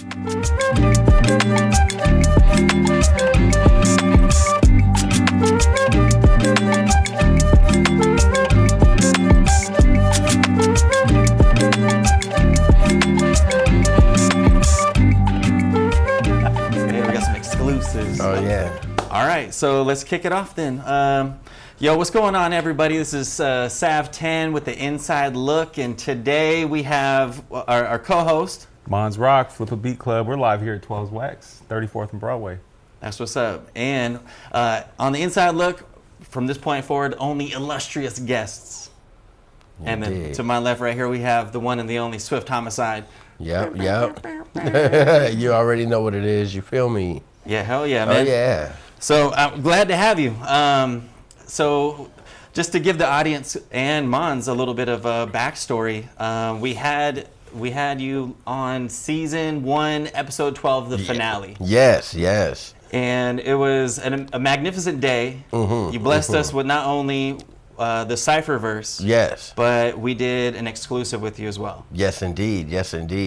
Oh yeah. All right, so let's kick it off then. Yo, what's going on, everybody? This is SavTen with the Inside Look, and today we have our co-host. Mon's Rock, Flip a Beat Club. We're live here at 12's Wax, 34th and Broadway. That's what's up. And on the Inside Look, from this point forward, only illustrious guests. And then to my left right here, we have the one and the only Swift Homicide. Yep. You already know what it is. You feel me? Yeah, hell yeah, man. Oh, yeah. So I'm glad to have you. So just to give the audience and Mons a little bit of a backstory, we had you on season 1, episode 12, the finale. Yes. And it was a magnificent day. You blessed us with not only the Cypherverse, yes, but we did an exclusive with you as well. Yes, indeed.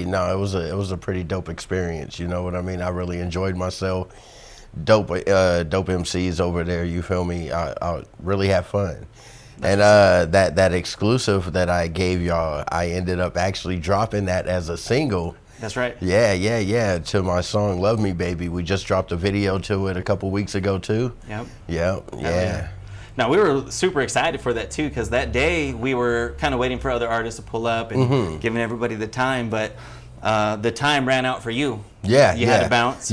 No, it was a pretty dope experience. You know what I mean? I really enjoyed myself. Dope MCs over there. You feel me? I really have fun. And that exclusive that I gave y'all, I ended up actually dropping that as a single. That's right. Yeah. To my song "Love Me, Baby." We just dropped a video to it a couple weeks ago too. Yep. Yeah. Now, we were super excited for that, too, because that day we were kind of waiting for other artists to pull up and giving everybody the time, but the time ran out for you. Yeah, You had to bounce,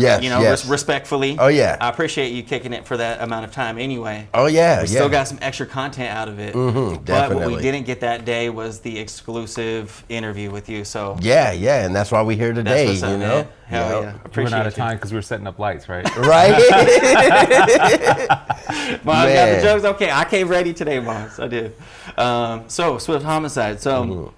respectfully. Oh, yeah. I appreciate you kicking it for that amount of time anyway. Oh, yeah, We still got some extra content out of it. Definitely. But what we didn't get that day was the exclusive interview with you, so. Yeah, and that's why we're here today, that's what's up, you know? Man. Hell yeah. We ran out of time because we were setting up lights, right? Right? Mom got the jokes. Okay, I came ready today, Mons. I did. So, Swift Homicide. So,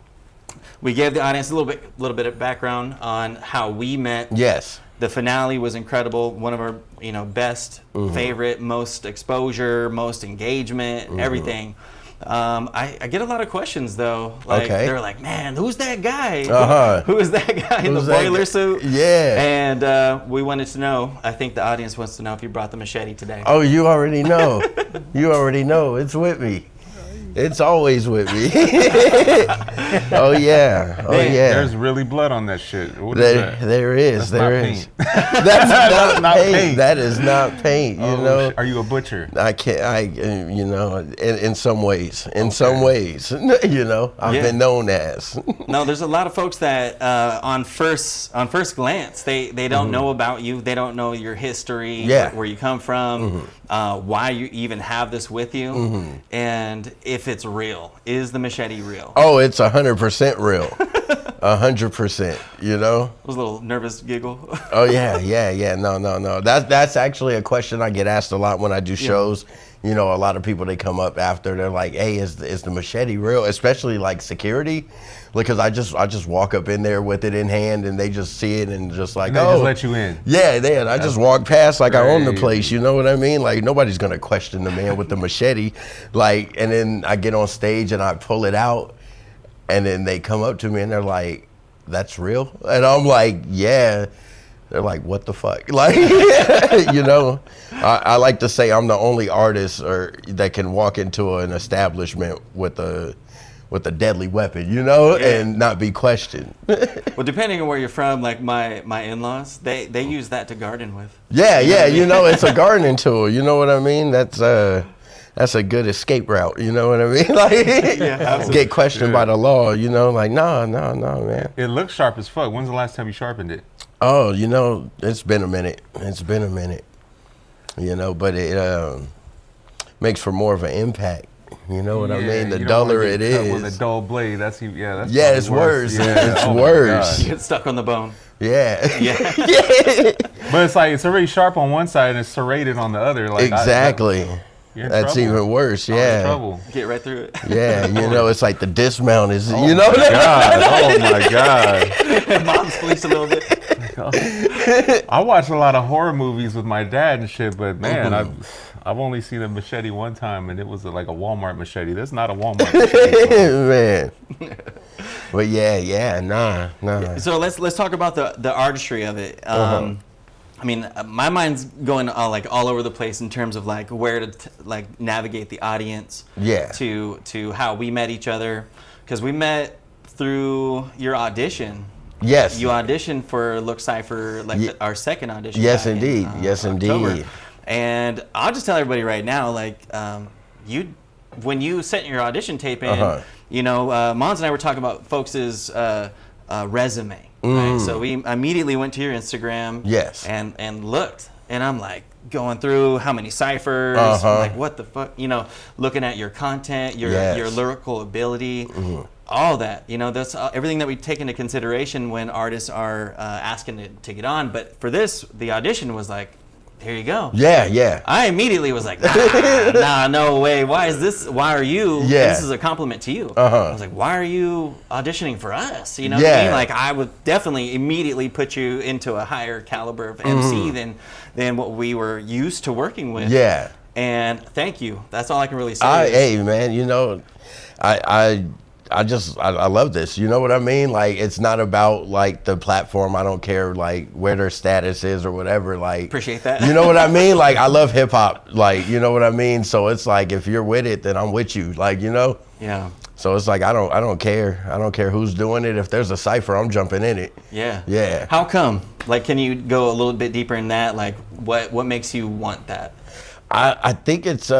we gave the audience a little bit of background on how we met. Yes. The finale was incredible. One of our, best, favorite, most exposure, most engagement, everything. I get a lot of questions though. Like they're like, "Man, who's that guy? Who is that guy in the boiler suit?" Yeah. And we wanted to know. I think the audience wants to know if you brought the machete today. Oh, you already know. It's with me. It's always with me. Oh yeah. There's really blood on that shit. What is that? There is. Paint. That's not paint. That is not paint. You know. Are you a butcher? I can't. In some ways. Some ways. I've been known as. No, there's a lot of folks that on first glance they don't know about you. They don't know your history, where you come from, why you even have this with you, and if it's real. Is the machete real? Oh, it's 100% real. 100%. You know. It was a little nervous giggle. Oh yeah. No. That's actually a question I get asked a lot when I do shows. A lot of people, they come up after, they're like, "Hey, is the machete real?" Especially like security, because I just walk up in there with it in hand and they just see it and just like, and they just let you in. Yeah, I just walk past like I own the place. You know what I mean? Like nobody's gonna question the man with the machete. Like, and then I get on stage and I pull it out, and then they come up to me and they're like, "That's real?" And I'm like, "Yeah." They're like, "What the fuck?" Like, I like to say I'm the only artist that can walk into an establishment with a deadly weapon, and not be questioned. Well, depending on where you're from, like my in-laws, they use that to garden with. Yeah, it's a gardening tool. You know what I mean? That's a good escape route. You know what I mean? Like, get questioned by the law. Like, no, man. It looks sharp as fuck. When's the last time you sharpened it? Oh, it's been a minute. But it makes for more of an impact. You know what I mean? The duller it is. With a dull blade, that's it's worse. Yeah. It's worse. You get stuck on the bone. Yeah. But it's like it's already sharp on one side and it's serrated on the other. Like exactly. You're in That's trouble. even worse. Oh, in Yeah. trouble. Get right through it. Yeah, you know, it's like the dismount is, Oh you know. my God. Oh my God. Mom's fleeced a little bit. I watch a lot of horror movies with my dad and shit, but man, I've only seen a machete one time, and it was like a Walmart machete. That's not a Walmart machete. Man. But yeah, nah. So let's talk about the artistry of it. I mean, my mind's going all over the place in terms of like where to like navigate the audience. Yeah. To how we met each other, because we met through your audition. Yes. You auditioned for LOOK Cypher, like our second audition. Yes, back indeed. in, Yes, October. indeed. And I'll just tell everybody right now, like, when you sent your audition tape in, you know, Mons and I were talking about folks' resume. Right? So we immediately went to your Instagram. Yes. And looked, and I'm like going through how many ciphers, like what the fuck, you know, looking at your content, your lyrical ability. All that, you know, that's everything that we take into consideration when artists are asking to get on. But for this, the audition was like, here you go. Yeah. I immediately was like, nah, no way. Why is this? Why are you? Yeah. This is a compliment to you. I was like, why are you auditioning for us? You know what I mean? Like, I would definitely immediately put you into a higher caliber of MC than what we were used to working with. Yeah. And thank you. That's all I can really say. Hey, man, you know, I love this. You know what I mean? Like, it's not about like the platform. I don't care like where their status is or whatever. Like, Appreciate that. You know what I mean? Like, I love hip hop. Like, you know what I mean? So it's like, if you're with it, then I'm with you. Like, you know? Yeah. So it's like, I don't care. I don't care who's doing it. If there's a cipher, I'm jumping in it. Yeah. Yeah. How come? Like, can you go a little bit deeper in that? Like, what makes you want that? I think it's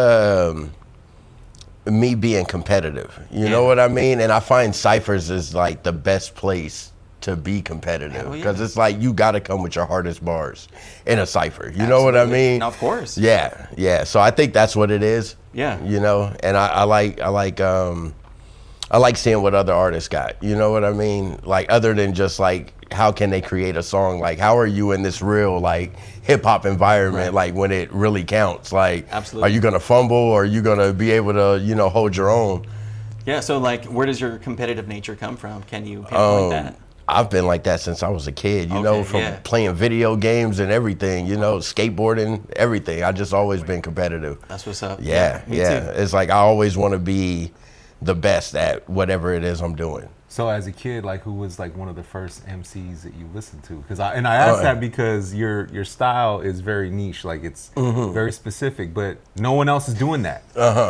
me being competitive. You know what I mean? And I find ciphers is like the best place to be competitive, because it's like you got to come with your hardest bars in a cipher. You know what I mean? Of course. Yeah. So I think that's what it is. Yeah. You know, and I like seeing what other artists got. You know what I mean? Like, other than just like, how can they create a song? Like, how are you in this real like hip hop environment? Like, when it really counts, like, absolutely. Are you gonna fumble, or are you gonna be able to, you know, hold your own? Yeah. So like, where does your competitive nature come from? Can you pinpoint that? I've been like that since I was a kid, you know, from playing video games and everything, you know, skateboarding, everything. I just always been competitive. That's what's up. Yeah. Me too. It's like, I always want to be the best at whatever it is I'm doing. So as a kid, like, who was like one of the first MCs that you listened to? Because I asked that because your style is very niche, like it's very specific, but no one else is doing that.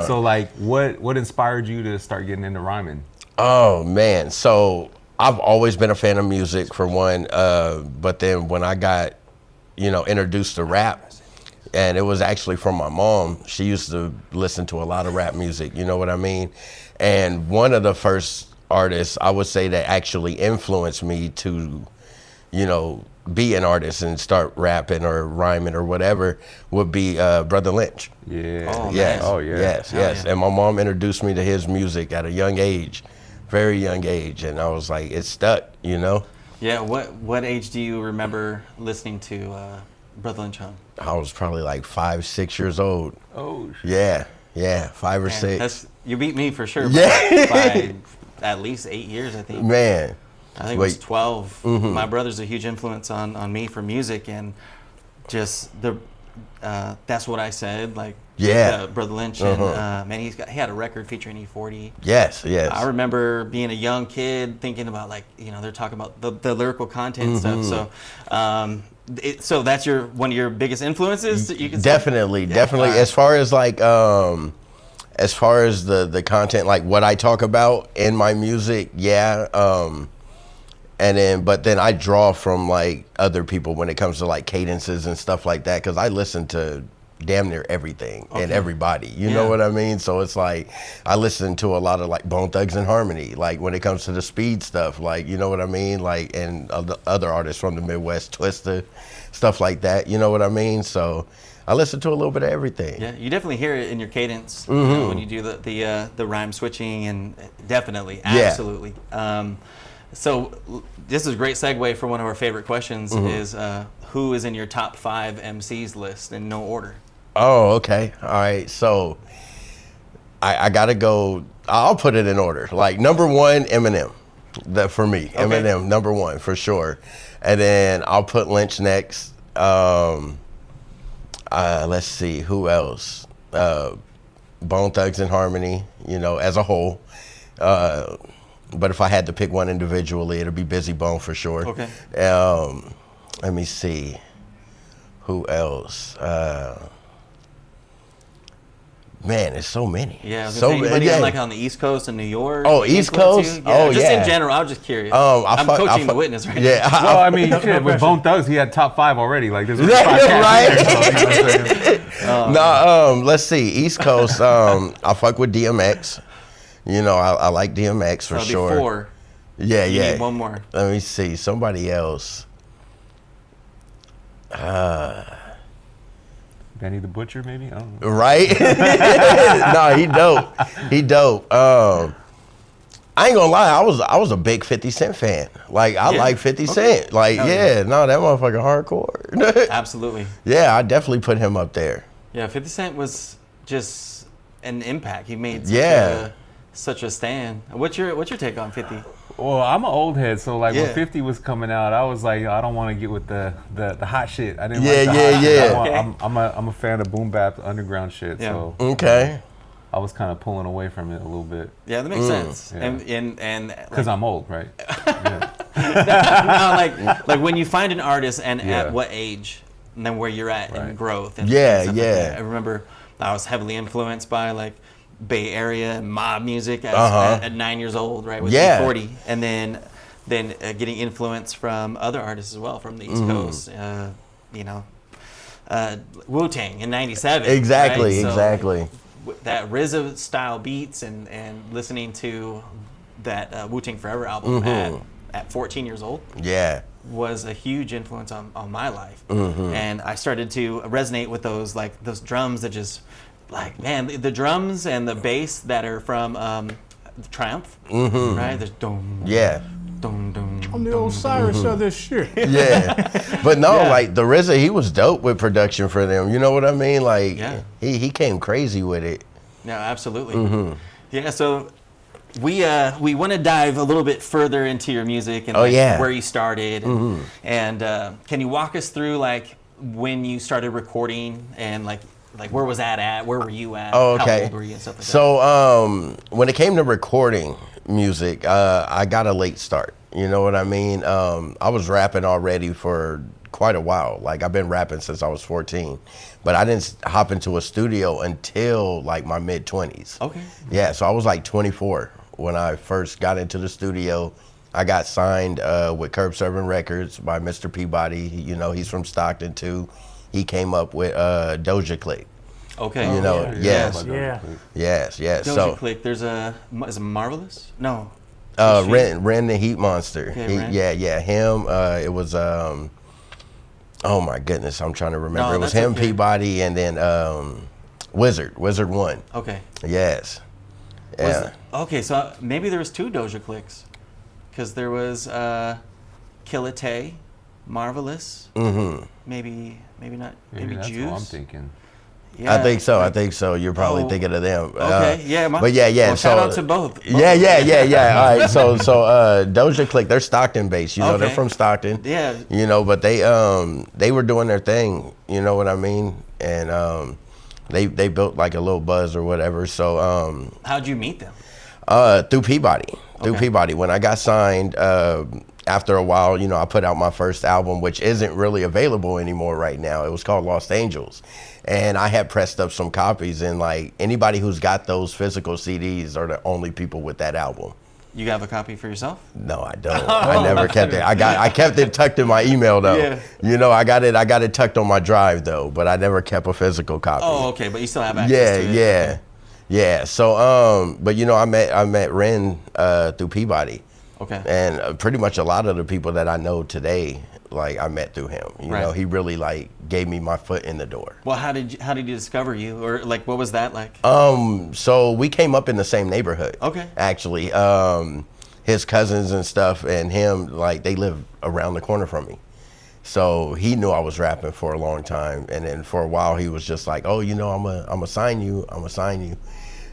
So like, what inspired you to start getting into rhyming? Oh man, so I've always been a fan of music, for one, but then when I got, you know, introduced to rap, and it was actually from my mom. She used to listen to a lot of rap music, you know what I mean? And one of the first artists I would say that actually influenced me to, you know, be an artist and start rapping or rhyming or whatever would be Brother Lynch. Yeah. Oh, Yes. Oh, yeah. Yes. Yeah. And my mom introduced me to his music at a young age, very young age, and I was like, it stuck, you know? Yeah. What age do you remember listening to Brother Lynch on? I was probably like 5, 6 years old. Oh, shit. Yeah, 5 or 6. You beat me for sure. Yeah. By at least 8 years, I think. Man. I think it was 12. My brother's a huge influence on me for music, and just that's what I said. Like, Brother Lynch, and man, he had a record featuring E40. Yes. I remember being a young kid thinking about, like, you know, they're talking about the lyrical content and stuff. So, so that's one of your biggest influences that you can definitely. Right. As far as like as far as the content, like what I talk about in my music, but then I draw from like other people when it comes to like cadences and stuff like that, because I listen to damn near everything and everybody, you know what I mean? So it's like, I listen to a lot of like Bone Thugs and Harmony, like when it comes to the speed stuff, like, you know what I mean? Like, and other artists from the Midwest, Twista, stuff like that, you know what I mean? So I listen to a little bit of everything. Yeah, you definitely hear it in your cadence, you know, when you do the rhyme switching, and definitely, absolutely. So this is a great segue for one of our favorite questions, is who is in your top 5 MCs list in no order? Oh, okay. All right. So I gotta go. I'll put it in order. Like number one, Eminem. That for me, Okay. Eminem number one for sure. And then I'll put Lynch next. Let's see who else. Bone Thugs and Harmony. You know, as a whole. But if I had to pick one individually, it'd be Busy Bone for sure. Okay. Let me see. Who else? Man, there's so many. Yeah, so anybody yeah. like on the East Coast in New York? Oh, East Coast? Yeah, Oh, just yeah. in general. I'm just curious. I coaching the witness right yeah, now. Well, I mean, shit, with Bone Thugs, he had top 5 already. Like, there's Yeah, five cats right. in there, so, you know what I'm saying? No, let's see. East Coast, I fuck with DMX. You know, I like DMX for That'll be sure. 4. Yeah, You yeah. need one more. Let me see. Somebody else. Benny the Butcher, maybe? I don't know. Right? No, he dope. He dope. I ain't gonna lie, I was a big 50 Cent fan. Like I like 50 Cent. Like, Hell yeah, no, that motherfucker hardcore. Absolutely. Yeah, I definitely put him up there. Yeah, 50 Cent was just an impact. He made such a stand. What's your take on 50? Well, I'm an old head, so like Yeah. when 50 was coming out, I was like, I don't want to get with the hot shit. I didn't Yeah, like the yeah, hot shit. yeah. I'm a fan of boom bap, underground shit. Yeah. So Okay. I was kind of pulling away from it a little bit Yeah, that makes sense. Yeah. And because I'm old, right? Yeah. no, like when you find an artist and Yeah. at what age, and then where you're at in Right. growth. And Yeah, stuff like yeah. that. I remember I was heavily influenced by like Bay Area and mob music at 9 years old, right? With Yeah. 40, and then getting influence from other artists as well from the East Coast. You know, Wu-Tang in '97. Exactly, right? So, exactly. that RZA style beats and listening to that Wu-Tang Forever album at 14 years old Yeah. was a huge influence on my life. And I started to resonate with those drums that just like, man, the drums and the bass that are from Triumph, right? There's dum, Yeah. dum, dum. I'm the Osiris of this shit. Yeah. But no, Yeah. like the RZA, he was dope with production for them. You know what I mean? Like Yeah. he came crazy with it. No, absolutely. Yeah, so we want to dive a little bit further into your music and where you started. And can you walk us through like when you started recording and like where was that at? Where were you at? Oh, okay. How old were you and stuff like that? So when it came to recording music, I got a late start. You know what I mean? I was rapping already for quite a while. Like I've been rapping since I was 14, but I didn't hop into a studio until like my mid 20s. Okay. Yeah, so I was like 24 when I first got into the studio. I got signed with Curb Serving Records by Mr. Peabody. You know, he's from Stockton too. He came up with Doja Click. Okay. You know, yes. Yeah. Yes, yes. Doja So Click. There's is it Marvelous? No. Ren the Heat Monster. Okay, Ren. Yeah, him. It was oh my goodness, I'm trying to remember. No, It was that's him, okay. Peabody, and then Wizard 1. Okay. Yes. Was Yeah. okay, so maybe there was 2 Doja Clicks, because there was Kill It Tay, Marvelous. Maybe not. Maybe that's Juice. what I'm thinking. I think so. You're probably Oh, thinking of them. Okay, yeah. But yeah. Well, so shout out to both. Yeah. All right. So Doja Click, they're Stockton based. You know, they're Okay. from Stockton. Yeah. You know, but they were doing their thing. You know what I mean? And they built like a little buzz or whatever. So How'd you meet them? through Peabody. Through Okay. Peabody. When I got signed, after a while, you know, I put out my first album, which isn't really available anymore right now. It was called Lost Angels. And I had pressed up some copies, and like anybody who's got those physical CDs are the only people with that album. You have a copy for yourself? No, I don't. I never kept it. I kept it tucked in my email though. Yeah. You know, I got it tucked on my drive though, but I never kept a physical copy. Oh, okay, but you still have access to it. Yeah. Yeah. So but you know, I met Ren through Peabody. Okay. And pretty much a lot of the people that I know today, like I met through him. You know, he really like gave me my foot in the door. Well, how did he discover you, or like what was that like? So we came up in the same neighborhood. Okay. Actually, his cousins and stuff, and him, like they live around the corner from me. So he knew I was rapping for a long time, and then for a while he was just like, "Oh, I'm gonna sign you. I'm gonna sign you."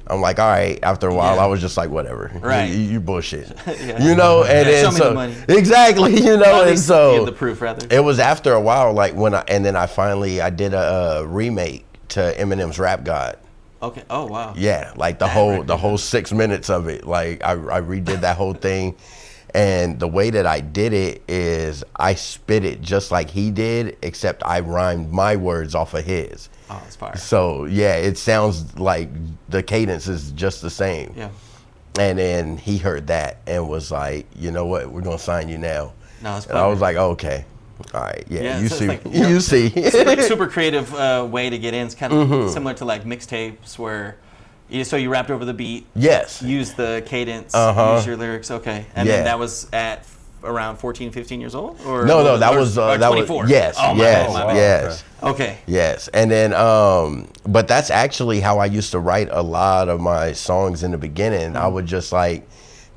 I'm like, all right. After a while, I was just like, whatever. Right. You bullshit. Yeah. And then show me the money. Exactly. And so give the proof rather. it was after a while, like then I did a remake to Eminem's Rap God. Okay. Oh wow. Yeah, like the whole 6 minutes of it. Like I redid that whole thing. And the way that I did it is I spit it just like he did, except I rhymed my words off of his. Oh, that's fire. So yeah, it sounds like the cadence is just the same. Yeah. And then he heard that and was like, you know what, we're gonna sign you now. No, that's and I was like, okay, all right, you so see, like, you see. Super creative way to get in. It's kind of similar to like mixtapes where. So you rapped over the beat. Yes. Use the cadence. Use your lyrics. Okay. And then that was at around 14, 15 years old? Or no, that was 24. Yes. Oh, yes. my bad. Yes. Okay. Yes. And then but that's actually how I used to write a lot of my songs in the beginning. I would just like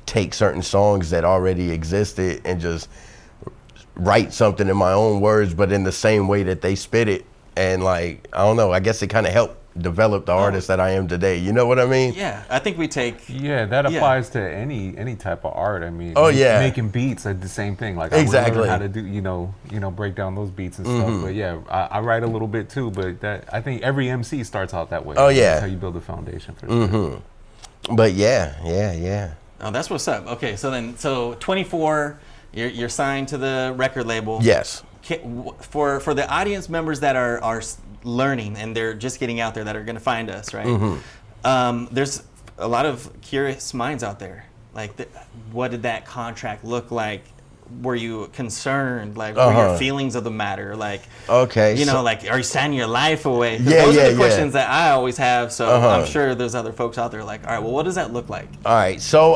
take certain songs that already existed and just write something in my own words, but in the same way that they spit it. And like, I don't know, I guess it kind of helped develop the artist that I am today. You know what I mean? Yeah, I think we take. Yeah, that applies to any type of art. I mean, making beats are the same thing. Like exactly. I learned how to do, break down those beats and stuff. But yeah, I write a little bit too. But I think every MC starts out that way. Oh yeah, that's how you build a foundation for sure. But yeah. Oh, that's what's up. Okay, so 24, you're signed to the record label. Yes. For the audience members that are learning and they're just getting out there that are going to find us, right? There's a lot of curious minds out there. Like, what did that contract look like? Were you concerned? Like, what were your feelings of the matter? Like, okay, like, are you signing your life away? Yeah, those are the questions that I always have. So I'm sure there's other folks out there like, all right, well, what does that look like? All right, so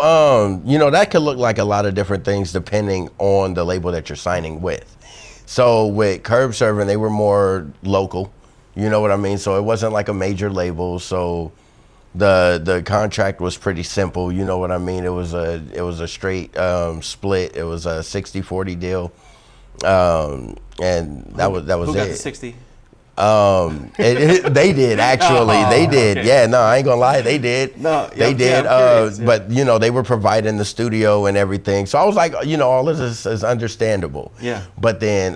that could look like a lot of different things depending on the label that you're signing with. So with Curb Serving, they were more local. You know what I mean? So it wasn't like a major label. So the contract was pretty simple. You know what I mean? It was a straight split. It was a 60-40 deal. And that was who it. Got the 60? They did actually. They did. Okay. Yeah, no, I ain't gonna lie. They did. No, they did. But they were providing the studio and everything. So I was like, all of this is understandable. Yeah. But then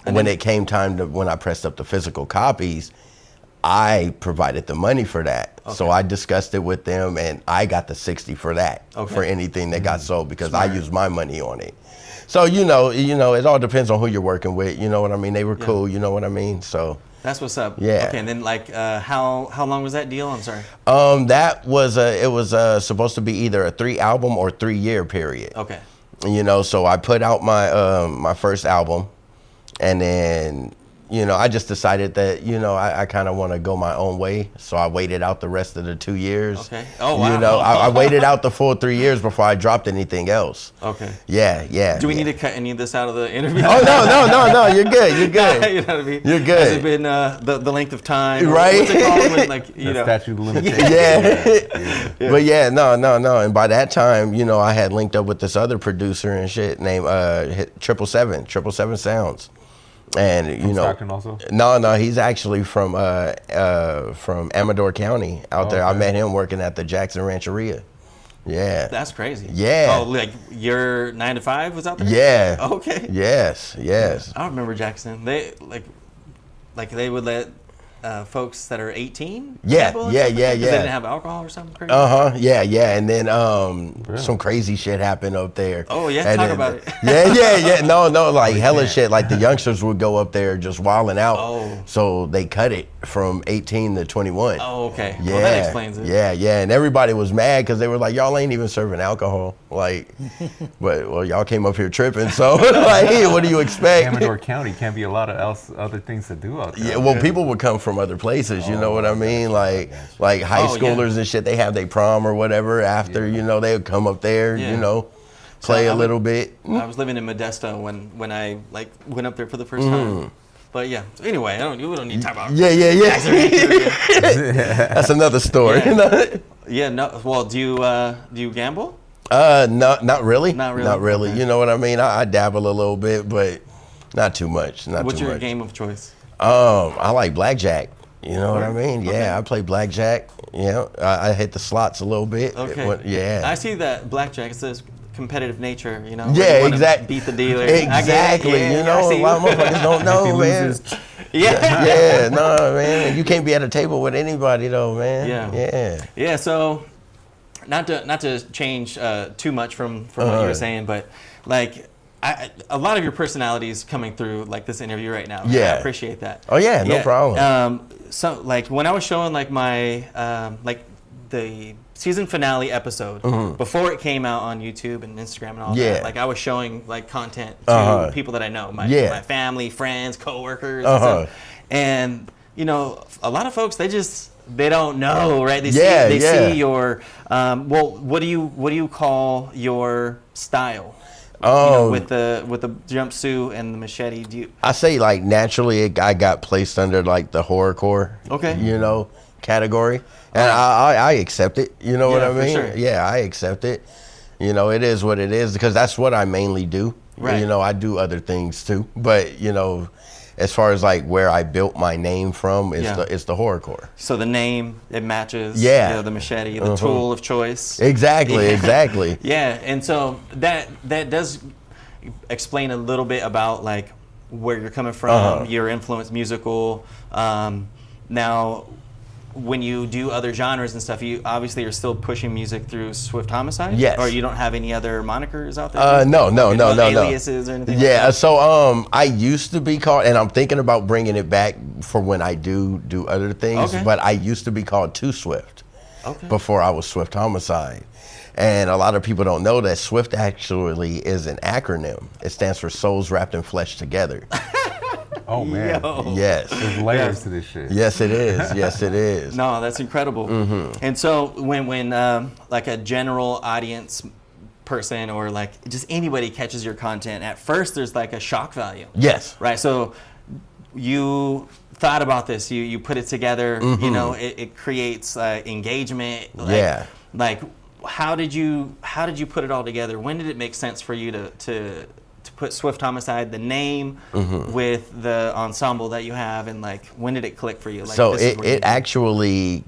when it came time to when I pressed up the physical copies, I provided the money for that. Okay. So I discussed it with them, and I got the 60 for that for anything that got sold because I used my money on it. So it all depends on who you're working with. You know what I mean? They were cool. You know what I mean? So that's what's up. Yeah. Okay, and then like, how long was that deal? I'm sorry. That was it was supposed to be either a 3-album or 3-year period. Okay. So I put out my my first album, and then I just decided that I kind of want to go my own way, so I waited out the rest of the 2 years. Okay. Oh wow. I waited out the full 3 years before I dropped anything else. Okay. Yeah. Do we need to cut any of this out of the interview? Oh no, you're good. You're good. You know what I mean? You're good. Has it been the length of time? Right. What's it called? When, like statute of limitations. Yeah. But yeah, no. And by that time, I had linked up with this other producer and shit named 777 Sounds. And from Stockton also? No, he's actually from Amador County out there. I met him working at the Jackson Rancheria. Yeah. That's crazy. Yeah. Oh, like your 9 to 5 was out there? Yeah. Okay. Yes. I remember Jackson. They like they would let folks that are 18. Yeah. They didn't have alcohol or something crazy. Yeah. And then some crazy shit happened up there. Oh yeah, talk about it. Yeah. No, like hella shit. Like the youngsters would go up there just wilding out. Oh. So they cut it from 18 to 21. Oh, okay. Yeah. Well, that explains it. Yeah. And everybody was mad because they were like, y'all ain't even serving alcohol. Like, well, y'all came up here tripping. So like, hey, what do you expect? Amador County can't be a lot of other things to do out there. Yeah. Well, people would come from other places. You know what I mean? Like high schoolers and shit. They have their prom or whatever after. They would come up there. Play a little bit. I was living in Modesto when I went up there for the first time. But yeah. So anyway, we don't need to talk about. Yeah. That's another story. Yeah. No. Well, do you gamble? No, not really. Not really. Okay. You know what I mean? I dabble a little bit, but Not too much. Not What's too your much. game of choice? I like blackjack. You know what I mean? Okay. Yeah, I play blackjack. Yeah, I hit the slots a little bit. Okay. Yeah. I see that blackjack. It's this competitive nature, you know. where Yeah, you wanna exactly. Beat the dealer. Exactly. I get it. Yeah, you know, I see a lot of motherfuckers don't know, If he man. loses, Yeah. Yeah, no, man. You can't be at a table with anybody, though, man. Yeah. Yeah. Yeah. So, not to change too much from what you were saying, but like. A lot of your personality is coming through like this interview right now. Yeah. I appreciate that. Oh yeah, no problem. So like when I was showing like my like the season finale episode before it came out on YouTube and Instagram and all Yeah. that, like I was showing like content to people that I know, my family, friends, coworkers, and stuff. And you know, a lot of folks they don't know, right? They see your well, what do you call your style? You know, with the jumpsuit and the machete, I say like naturally I got placed under like the horrorcore, you know, category, and I accept it. You know what I mean? For sure. Yeah, I accept it. You know, it is what it is because that's what I mainly do. Right. You know, I do other things too, but you know, as far as like where I built my name from, it's the horrorcore. So the name, it matches. Yeah. You know, the machete, the tool of choice. Exactly. Exactly. Yeah, and so that does explain a little bit about like where you're coming from, your influence, musical. Now, when you do other genres and stuff, you obviously are still pushing music through Swift Homicide. Yes. Or you don't have any other monikers out there? No, aliases or anything. Yeah, like that? so I used to be called, and I'm thinking about bringing it back for when I do other things. Okay. But I used to be called Too Swift before I was Swift Homicide. And a lot of people don't know that Swift actually is an acronym. It stands for Souls Wrapped in Flesh Together. oh man, Yes. there's layers to this shit. Yes, it is. Yes, it is. No, that's incredible. And so when like a general audience person or like just anybody catches your content, at first there's like a shock value. Yes. Right. So you thought about this, you put it together, you know, it creates engagement. Like how did you put it all together? When did it make sense for you to put Swift Homicide, the name, with the ensemble that you have, and like when did it click for you? Like, so it actually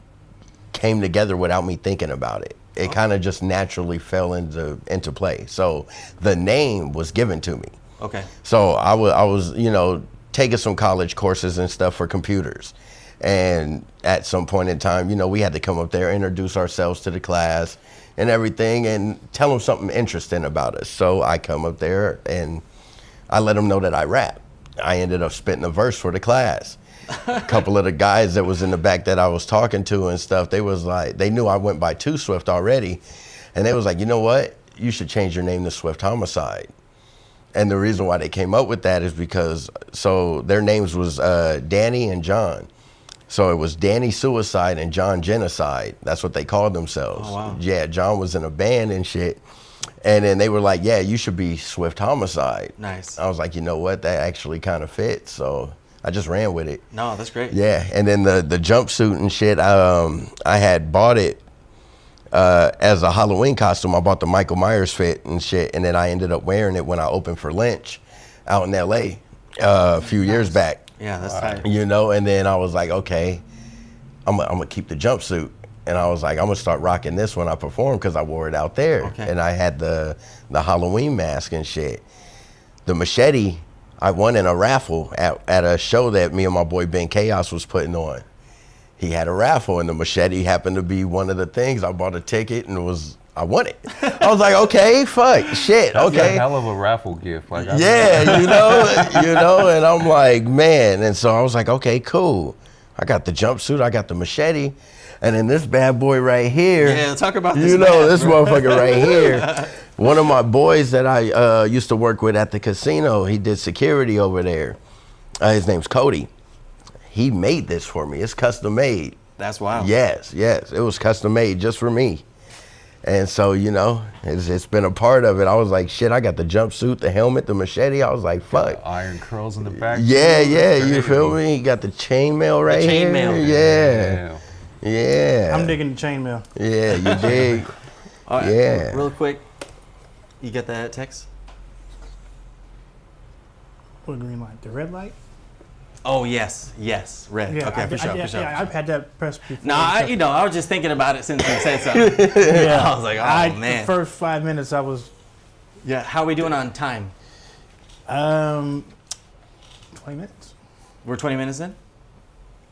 came together without me thinking about it. It kind of just naturally fell into play. So the name was given to me. Okay. So I was you know, taking some college courses and stuff for computers. And at some point in time, you know, we had to come up there, introduce ourselves to the class and everything, and tell them something interesting about us. So I come up there and I let them know that I rap. I ended up spitting a verse for the class. A couple of the guys that was in the back that I was talking to and stuff, they was like, they knew I went by Too Swift already. And they was like, you know what? You should change your name to Swift Homicide. And the reason why they came up with that is because, so their names was Danny and John. So it was Danny Suicide and John Genocide. That's what they called themselves. Oh, wow. Yeah, John was in a band and shit. And then they were like, yeah, you should be Swift Homicide. Nice. I was like, you know what? That actually kind of fits. So I just ran with it. No, that's great. Yeah, and then the jumpsuit and shit, I had bought it as a Halloween costume. I bought the Michael Myers fit and shit, and then I ended up wearing it when I opened for Lynch out in LA a few years back. Yeah, that's tight. You know, and then I was like, okay, I'm gonna keep the jumpsuit. And I was like, I'm gonna start rocking this when I perform because I wore it out there. Okay. And I had the Halloween mask and shit. The machete, I won in a raffle at a show that me and my boy Ben Chaos was putting on. He had a raffle and the machete happened to be one of the things. I bought a ticket and I won it. I was like, okay, fuck, shit, That's okay. a hell of a raffle gift. Like, Yeah, you know, and I'm like, man. And so I was like, okay, cool. I got the jumpsuit, I got the machete, and then this bad boy right here. Yeah, talk about this. You know, this motherfucker right here. One of my boys that I used to work with at the casino, he did security over there. His name's Cody. He made this for me. It's custom made. That's wild. Yes, it was custom made just for me. And so, you know, it's been a part of it. I was like, shit, I got the jumpsuit, the helmet, the machete. I was like, fuck. Iron curls in the back. Yeah, you feel me? You got the chainmail right here. Chainmail. Yeah. I'm digging the chainmail. Yeah, you dig. All right, Yeah. real quick, you get that text? What green light? The red light? Oh yes, red. Yeah, okay, for sure. Yeah, I've had that press before. No, I was just thinking about it since you said something. Yeah, I was like, man. The first 5 minutes, I was. Yeah, how are we doing on time? 20 minutes. We're 20 minutes in?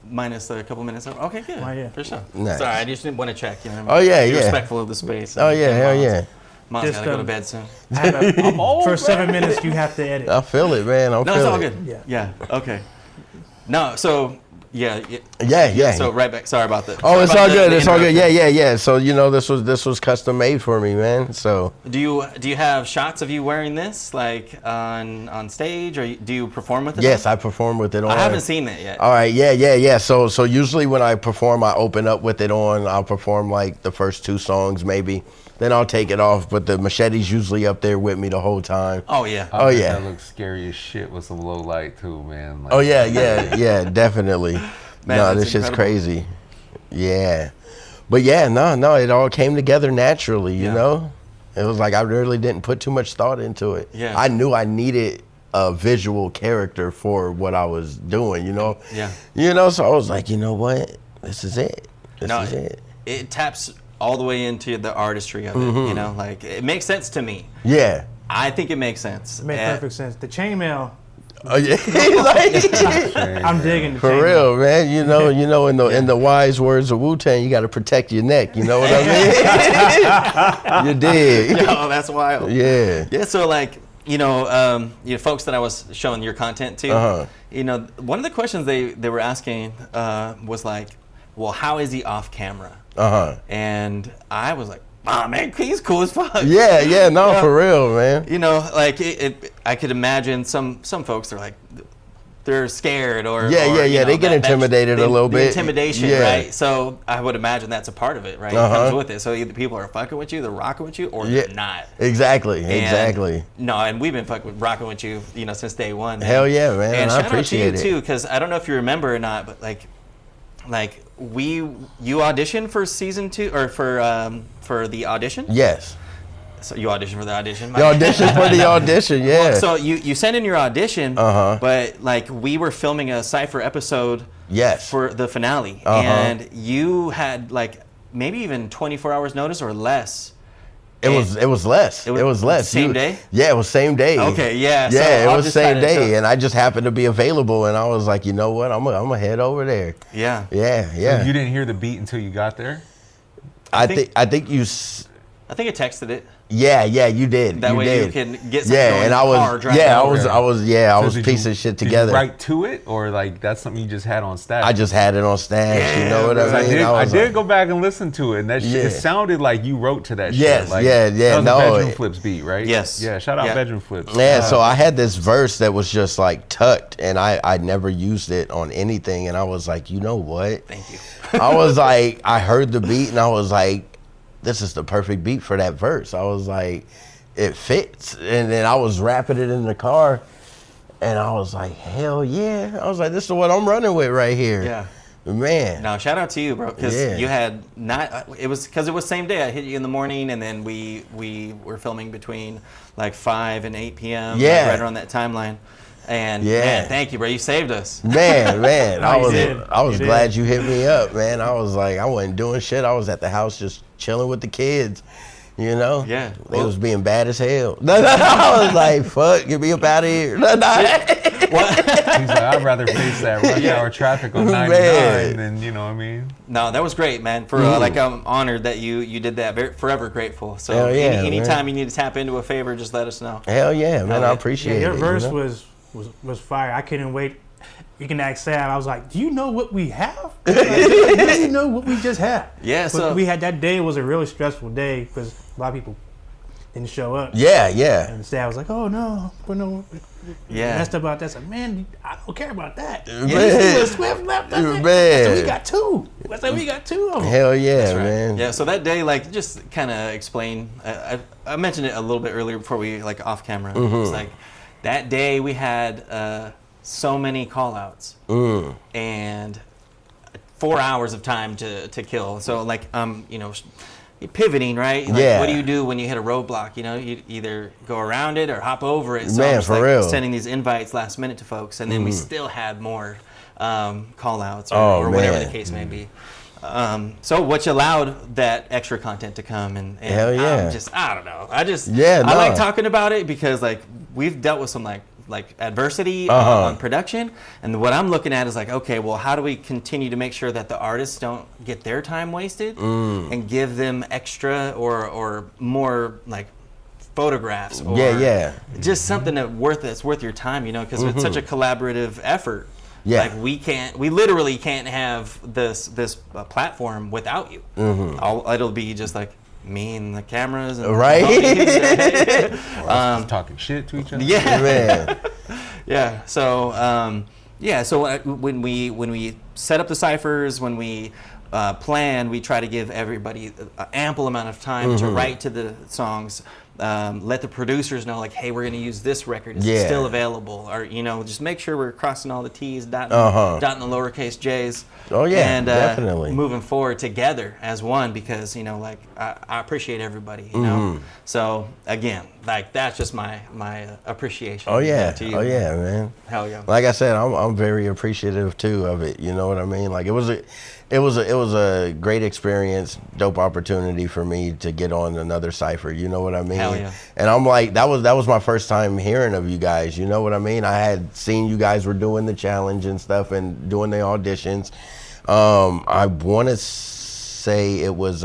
Minus a couple minutes over. Okay, good. Oh, yeah. For sure. Nice. Sorry, I just didn't want to check. You know what Oh, yeah, Be yeah. respectful of the space. Oh, yeah, hell yeah. Mom's got to go to bed soon. I'm old, for 7 minutes, you have to edit. I feel it, man. No, it's all good. Yeah. Okay. No, so, yeah. So, right back. Sorry about that. Oh, it's all good. It's all good. Yeah. So, this was custom made for me, man. So. Do you have shots of you wearing this, like, on stage, or do you perform with it? Yes, I perform with it on. I haven't seen that yet. All right, yeah. So usually when I perform, I open up with it on. I'll perform like the first 2 songs maybe. Then I'll take it off, but the machete's usually up there with me the whole time. Oh yeah. Oh yeah. That looks scary as shit with some low light too, man. Like, Oh yeah, definitely. Man, no, that's this shit's incredible. crazy. Yeah, but yeah, no, it all came together naturally. You know, it was like I really didn't put too much thought into it. Yeah. I knew I needed a visual character for what I was doing. You know. Yeah. You know, so I was like, you know what, this is it. This is it. It taps all the way into the artistry of it. You know, like it makes sense to me. Yeah. I think it makes sense. It makes perfect sense. The chainmail, Oh yeah. Like, I'm digging the for chainmail. real, man. You know, in the wise words of Wu-Tang, you got to protect your neck. You know what I mean? You dig? Yo, that's wild. Yeah. Yeah. So like, folks that I was showing your content to, one of the questions they were asking was like, well, how is he off camera? And I was like, man, he's cool as fuck. Yeah, no, for real, man. You know, like I could imagine some folks are like, they're scared or they get intimidated a little bit. Intimidation, Yeah. right? So I would imagine that's a part of it, right? It comes with it. So either people are fucking with you, they're rocking with you, or they're not. Exactly. And we've been rocking with you, since day one. Hell yeah, man. And I shout appreciate out to you too, because I don't know if you remember or not, but you auditioned for season 2 or for the audition? Yes. So you auditioned for the audition? The audition for the audition, yeah. Well, so you sent in your audition, but we were filming a Cypher episode for the finale, and you had maybe even 24 hours notice or less. It was less. It was less. Same day? Yeah, it was same day. Okay, yeah. Yeah, so it was same day, and I just happened to be available, and I was like, you know what, I'm gonna head over there. Yeah. Yeah. So you didn't hear the beat until you got there? I think I think I texted it. Yeah, you did. That way you can get something going and I was piecing shit together. Did you write to it, or that's something you just had on stash? I just had it on stash. You know what I mean? I did go back and listen to it, and that shit, it sounded like you wrote to that yes, shit. Yeah. That was a Bedroom Flips beat, right? Yes. Yeah, shout out Bedroom Flips. Yeah, so I had this verse that was just tucked, and I never used it on anything, and I was like, you know what? Thank you. I was like, I heard the beat, and I was like, this is the perfect beat for that verse. I was like, it fits. And then I was rapping it in the car, and I was like, hell yeah. I was like, this is what I'm running with right here. Yeah. Man. No, shout out to you, bro, because you had it was same day. I hit you in the morning, and then we were filming between 5 and 8 p.m. Right around that timeline. And man, thank you, bro. You saved us. Man. I was You glad did. you hit me up, man. I was like, I wasn't doing shit. I was at the house just chilling with the kids. You know? Yeah. They was being bad as hell. I was like, fuck, get me up out of here. He's like, I'd rather face that rush hour traffic on 99 than, you know what I mean? No, that was great, man. For I'm honored that you did that. Forever grateful. So Hell yeah, anytime you need to tap into a favor, just let us know. Hell yeah, man. I appreciate it. Your verse you know? was fire. I couldn't wait. You can ask Sam. I was like, do you know what we have? Do you know what we just had? Yeah, so we had that day was a really stressful day because a lot of people didn't show up. Yeah. And Sam was like, oh no, messed about that. I said, man, I don't care about that. Man. Swift left. I said, Man. we got 2. I said, we got 2 of them. Hell yeah, That's right. man. Yeah, so that day, just kind of explain. I mentioned it a little bit earlier before we off camera. It was that day we had so many call outs and 4 hours of time to kill. So pivoting, right? Like, Yeah. what do you do when you hit a roadblock? You know, you either go around it or hop over it. So Man, I'm just for like real. sending these invites last minute to folks, and then we still had more call outs or, Oh, or whatever man. the case may be. So which allowed that extra content to come, and Hell yeah. I don't know. I no. like talking about it because like we've dealt with some like adversity on production, and what I'm looking at is like, okay, well, how do we continue to make sure that the artists don't get their time wasted and give them extra or more like photographs or just something that's worth your time, you know, because it's such a collaborative effort. Yeah. Like we literally can't have this platform without you. It'll be just like me and the cameras and Just talking shit to each other. Yeah. Man. Yeah. So So when we set up the ciphers, when we plan, we try to give everybody an ample amount of time to write to the songs. Let the producers know, like, hey, we're going to use this record. Is it still available? Or, you know, just make sure we're crossing all the T's, dotting the lowercase J's. Oh, yeah, and, definitely. moving forward together as one because, you know, like, I appreciate everybody, you know? So, again, like, that's just my appreciation. Oh, yeah. To you. Oh, yeah, man. Hell yeah. Like I said, I'm very appreciative, too, of it. You know what I mean? Like, it was a great experience, dope opportunity for me to get on another cipher. You know what I mean? Hell yeah. And I'm like, that was my first time hearing of you guys. You know what I mean? I had seen you guys were doing the challenge and stuff and doing the auditions. I want to say it was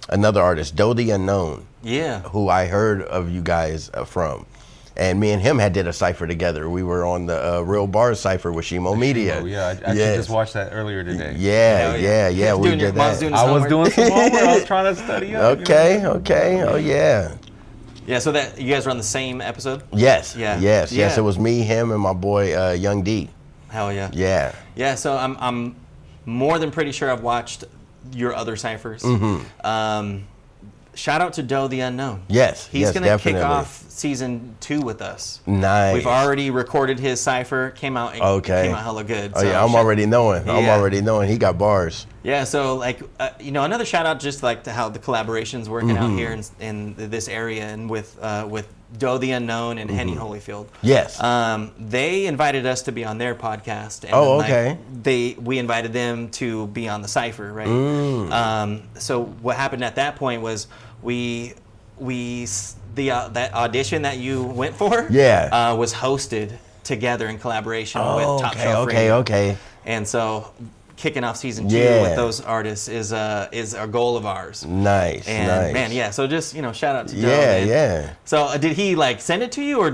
another artist, Doe the Unknown. Yeah. Who I heard of you guys from. And me and him had did a cipher together. We were on the Real Bars cipher with Shimo Media. Oh, yeah, I actually just watched that earlier today. Yeah. We did that. I was doing some homework. I was trying to study up. Okay. Oh, yeah. Yeah, so that you guys were on the same episode? Yes. Yeah. Yes. Yeah. It was me, him, and my boy Young D. Hell yeah. Yeah. Yeah, so I'm more than pretty sure I've watched your other ciphers. Shout out to Doe the Unknown. Yes. He's going to definitely. kick off season 2 with us. Nice. We've already recorded his cipher. Came out hella good. Oh, yeah, I'm already knowing. He got bars. Yeah, so like, you know, another shout out just like to how the collaboration's working out here in this area and with Doe the Unknown and Henny Holyfield. Yes. They invited us to be on their podcast. And okay. We invited them to be on the cipher, right? So what happened at that point was that audition that you went for was hosted together in collaboration with Top Shelf Radio. Okay. And so kicking off season 2 with those artists is a goal of ours. Nice. Man, so just, you know, shout out to Doe. Yeah. So did he like send it to you or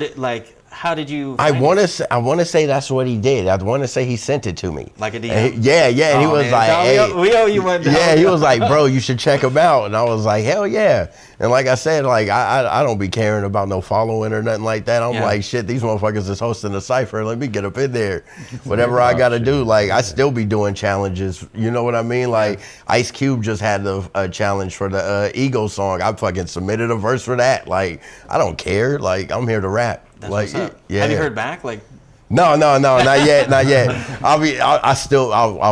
how did you I want to say that's what he did. I want to say he sent it to me. Like a DM? And he was man. like, hey. We owe you one. Yeah, he was like, bro, you should check him out. And I was like, hell yeah. And like I said, like I don't be caring about no following or nothing like that. I'm like, shit, these motherfuckers is hosting a cipher. Let me get up in there. Whatever I got to do. Like, I still be doing challenges. You know what I mean? Like, Ice Cube just had a challenge for the Ego song. I fucking submitted a verse for that. Like, I don't care. Like, I'm here to rap. That's like, what's up. Yeah. Have you heard back? Like, No, not yet. I'll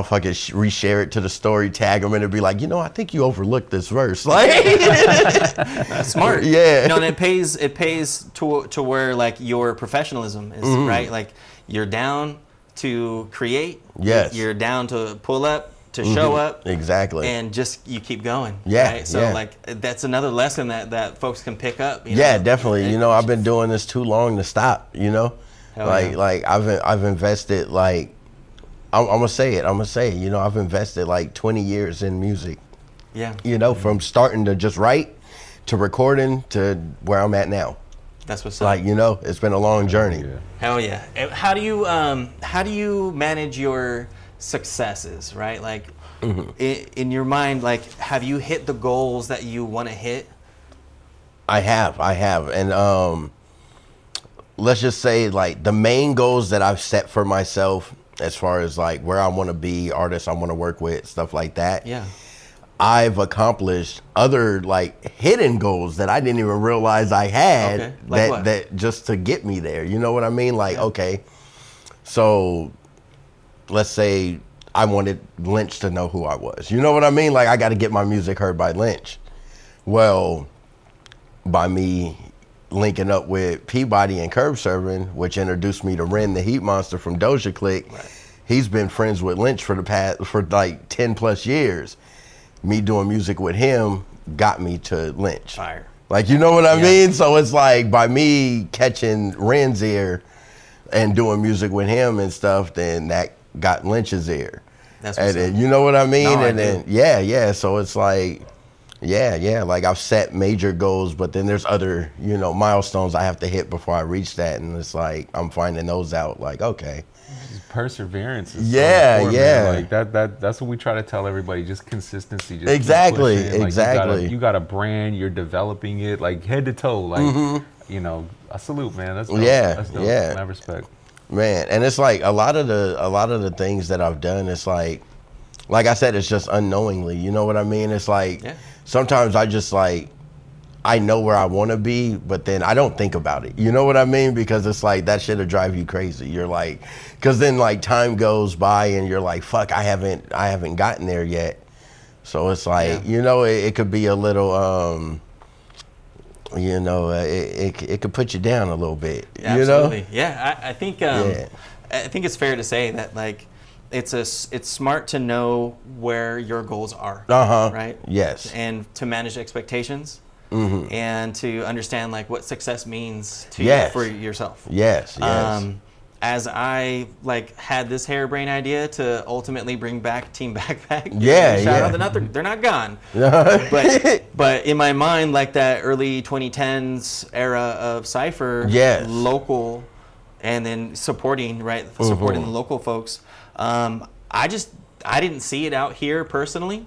fucking reshare it to the story, tag them, and it'll be like, you know, I think you overlooked this verse. Like, smart. Yeah. You know, and it pays to where like your professionalism is, right? Like, you're down to create. Yes. You're down to pull up, to show up. Exactly. And just you keep going. Yeah. Right? So like that's another lesson that folks can pick up. You yeah, know? definitely. You know, I've been doing this too long to stop. You know, like I've invested like I'm gonna say it. You know, I've invested like 20 years in music. Yeah. You know, from starting to just write to recording to where I'm at now. That's what's up. Like, you know, it's been a long journey. Yeah. Hell yeah. How do you manage your successes, right? Like in your mind, like, have you hit the goals that you want to hit? I have. And let's just say like the main goals that I've set for myself as far as like where I want to be, artists I want to work with, stuff like that. Yeah. I've accomplished other like hidden goals that I didn't even realize I had. Okay. Like what? that just to get me there. You know what I mean? Like, okay, so let's say I wanted Lynch to know who I was. You know what I mean? Like, I got to get my music heard by Lynch. Well, by me linking up with Peabody and Curb Serving, which introduced me to Ren the Heat Monster from Doja Click. Right. He's been friends with Lynch for like 10 plus years. Me doing music with him got me to Lynch. Fire. Like, you know what I mean? So it's like, by me catching Ren's ear and doing music with him and stuff, then that got Lynch's ear. That's what's and you know what I mean? No, and then so it's like, like I've set major goals, but then there's other, milestones I have to hit before I reach that, and it's like I'm finding those out. Like, okay, perseverance is so important, man. Like that's what we try to tell everybody. Just consistency. Just exactly. Like, you got a brand, you're developing it like head to toe. Like I salute, man. That's dope. That's dope. I respect. Man, and it's like a lot of the things that I've done, it's like I said, it's just unknowingly. You know what I mean? It's like sometimes I just like, I know where I want to be, but then I don't think about it. You know what I mean? Because it's like that shit'll drive you crazy. You're like, because then like time goes by and you're like, fuck, I haven't gotten there yet. So it's like, it could be a little, it could put you down a little bit. Absolutely. Yeah, I think I think it's fair to say that like it's smart to know where your goals are. Right. Yes. And to manage expectations. And to understand like what success means to you for yourself. Yes. As I like had this harebrained idea to ultimately bring back Team Backpack. Shout out, they're not gone. but in my mind, like that early 2010s era of Cypher, local, and then supporting the local folks. I didn't see it out here personally.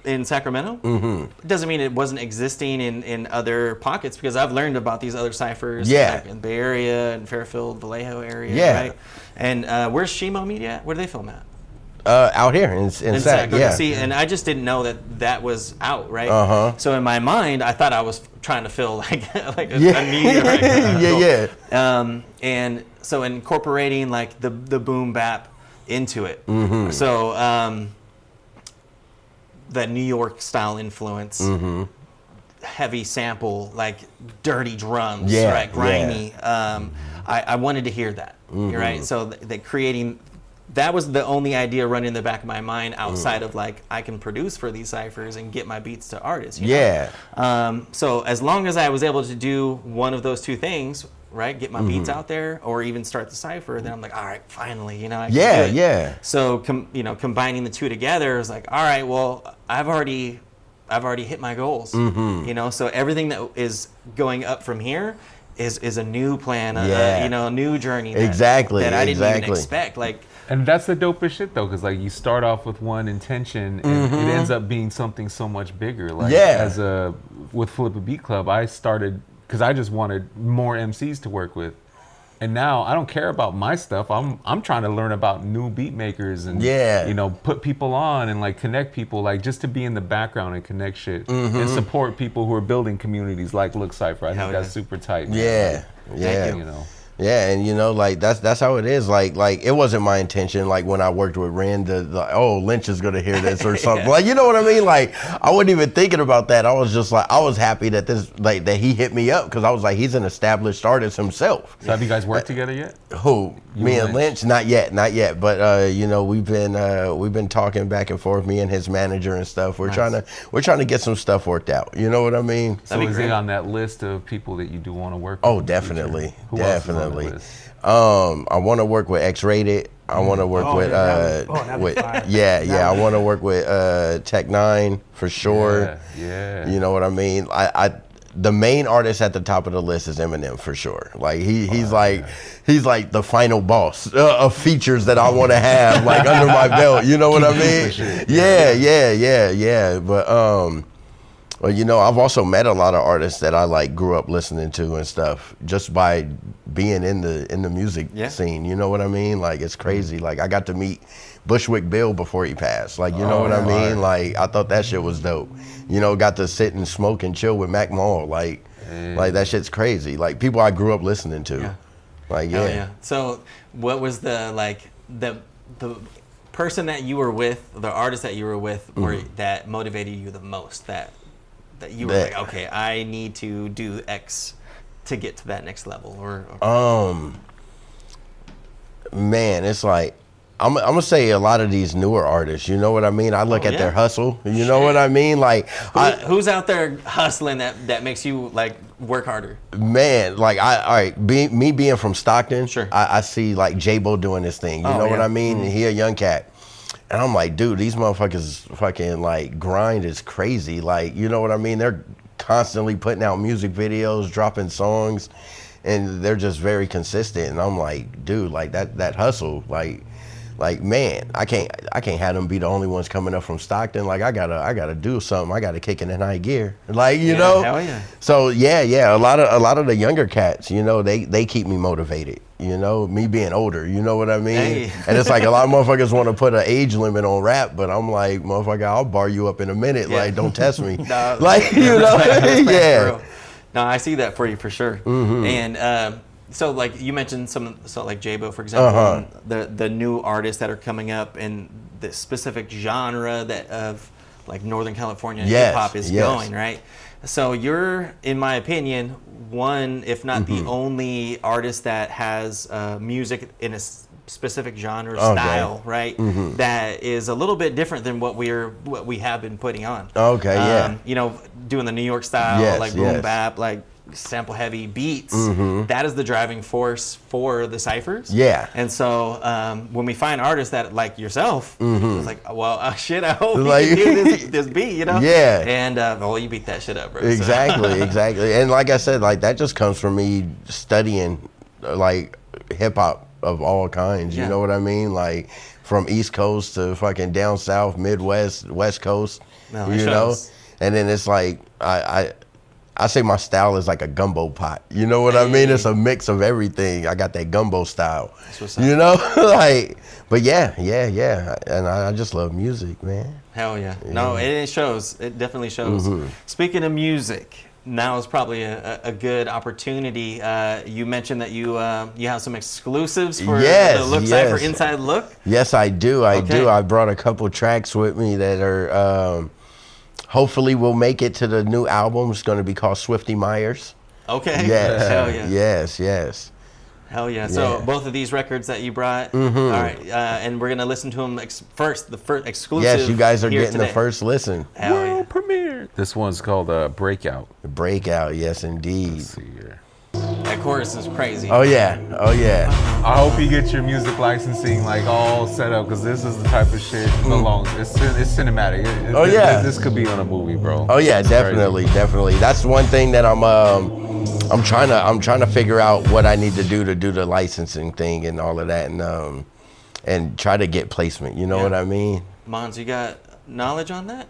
In Sacramento, it doesn't mean it wasn't existing in other pockets, because I've learned about these other ciphers like in the Bay Area and Fairfield, Vallejo area, right? And where's Shimo Media at? Where do they film at? Out here in Sac, See, and I just didn't know that was out, right? So in my mind, I thought I was trying to fill like a need, right? And so incorporating like the boom bap into it. So that New York style influence, heavy sample, like dirty drums, right? Grimy. I wanted to hear that, right? So that was the only idea running in the back of my mind outside of like, I can produce for these ciphers and get my beats to artists. You know? So as long as I was able to do one of those two things, right, get my beats out there, or even start the cipher, then I'm like, all right, finally, I can do it. So combining the two together is like, all right, well, I've already hit my goals. So everything that is going up from here is a new plan, a new journey that I didn't even expect. Like, and that's the dopest shit though, because like you start off with one intention and it ends up being something so much bigger. Like with Flip a Beat Club, I started because I just wanted more MCs to work with. And now I don't care about my stuff. I'm trying to learn about new beat makers and put people on and like connect people, like just to be in the background and connect shit and support people who are building communities like Look Cypher. I think that's super tight. Man. Yeah, and like that's how it is. Like it wasn't my intention. Like when I worked with Ren, Lynch is gonna hear this or something. Like, you know what I mean? Like I wasn't even thinking about that. I was just like, I was happy that that he hit me up, because I was like, he's an established artist himself. So have you guys worked together yet? Who? Me and Lynch? Not yet. But we've been talking back and forth. Me and his manager and stuff. We're trying to get some stuff worked out. You know what I mean? So is he on that list of people that you do want to work with? Oh, definitely. Definitely. I want to work with X-Rated. I want to work with I want to work with Tech 9 for sure. You know what I mean? The main artist at the top of the list is Eminem for sure. Like he's like the final boss of features that I want to have like under my belt. You know what I mean? Yeah. But well, I've also met a lot of artists that I like grew up listening to and stuff just by being in the music scene. You know what I mean? Like, it's crazy. Like, I got to meet Bushwick Bill before he passed. Like, you know what I mean? Like, I thought that shit was dope. Got to sit and smoke and chill with Mac Mall. Like that shit's crazy. Like, people I grew up listening to. So what was the person that you were with, the artist that you were with, or that motivated you the most? That you were like, okay, I need to do X to get to that next level, or man, it's like I'm gonna say a lot of these newer artists. You know what I mean? I look at their hustle. You know what I mean? Like, who's out there hustling that makes you like work harder? Man, like me being from Stockton, sure. I see like J-Bo doing this thing. You know what I mean? And he a young cat. And I'm like, dude, these motherfuckers fucking like grind is crazy. Like, you know what I mean? They're constantly putting out music videos, dropping songs, and they're just very consistent. And I'm like, dude, like that hustle, like man, I can't have them be the only ones coming up from Stockton. Like I gotta do something. I gotta kick it in high gear. Like, you know? Hell yeah. So yeah, a lot of the younger cats, you know, they keep me motivated. You know, me being older, you know what I mean? Hey. And it's like a lot of motherfuckers want to put an age limit on rap, but I'm like, motherfucker, I'll bar you up in a minute. Yeah. Like, don't test me. No, like, you know, yeah. No, I see that for you for sure. And so, like you mentioned, like J-Bo, for example, the new artists that are coming up in the specific genre that of like Northern California hip hop is going, right? So you're, in my opinion, one, if not the only artist that has music in a specific genre style, right? That is a little bit different than what we have been putting on. Okay, yeah. You know, doing the New York style, like boom bap, like sample heavy beats. That is the driving force for the ciphers. Yeah. And so when we find artists that like yourself, it's like, well, shit, I hope like, you can do this beat, you know? Yeah. And well, you beat that shit up, bro. Exactly, so. Exactly. And like I said, like that just comes from me studying like hip hop of all kinds. You know what I mean? Like from East Coast to fucking down south, Midwest, West Coast. No, you know? And then it's like I say my style is like a gumbo pot. You know what I mean? It's a mix of everything. I got that gumbo style. You know? Like, but yeah. And I just love music, man. Hell yeah. No, it shows. It definitely shows. Speaking of music, now is probably a good opportunity. You mentioned that you have some exclusives for the Look Cypher Inside Look. Yes, I do. I do. I brought a couple tracks with me that are... hopefully we'll make it to the new album. It's going to be called Swifty Myers. Okay. Yes. Hell yeah. Yes. Hell yeah. So both of these records that you brought, all right, and we're going to listen to them first, the first exclusive. Yes, you guys are getting the first listen. Hell World premiere. This one's called Breakout. Breakout, yes indeed. Let's see here. That chorus is crazy. Oh yeah. I hope you get your music licensing like all set up, because this is the type of shit it's cinematic. This could be on a movie, bro. Oh yeah, definitely. That's one thing that I'm trying to figure out what I need to do the licensing thing and all of that, and try to get placement. You know what I mean? Mons, you got knowledge on that?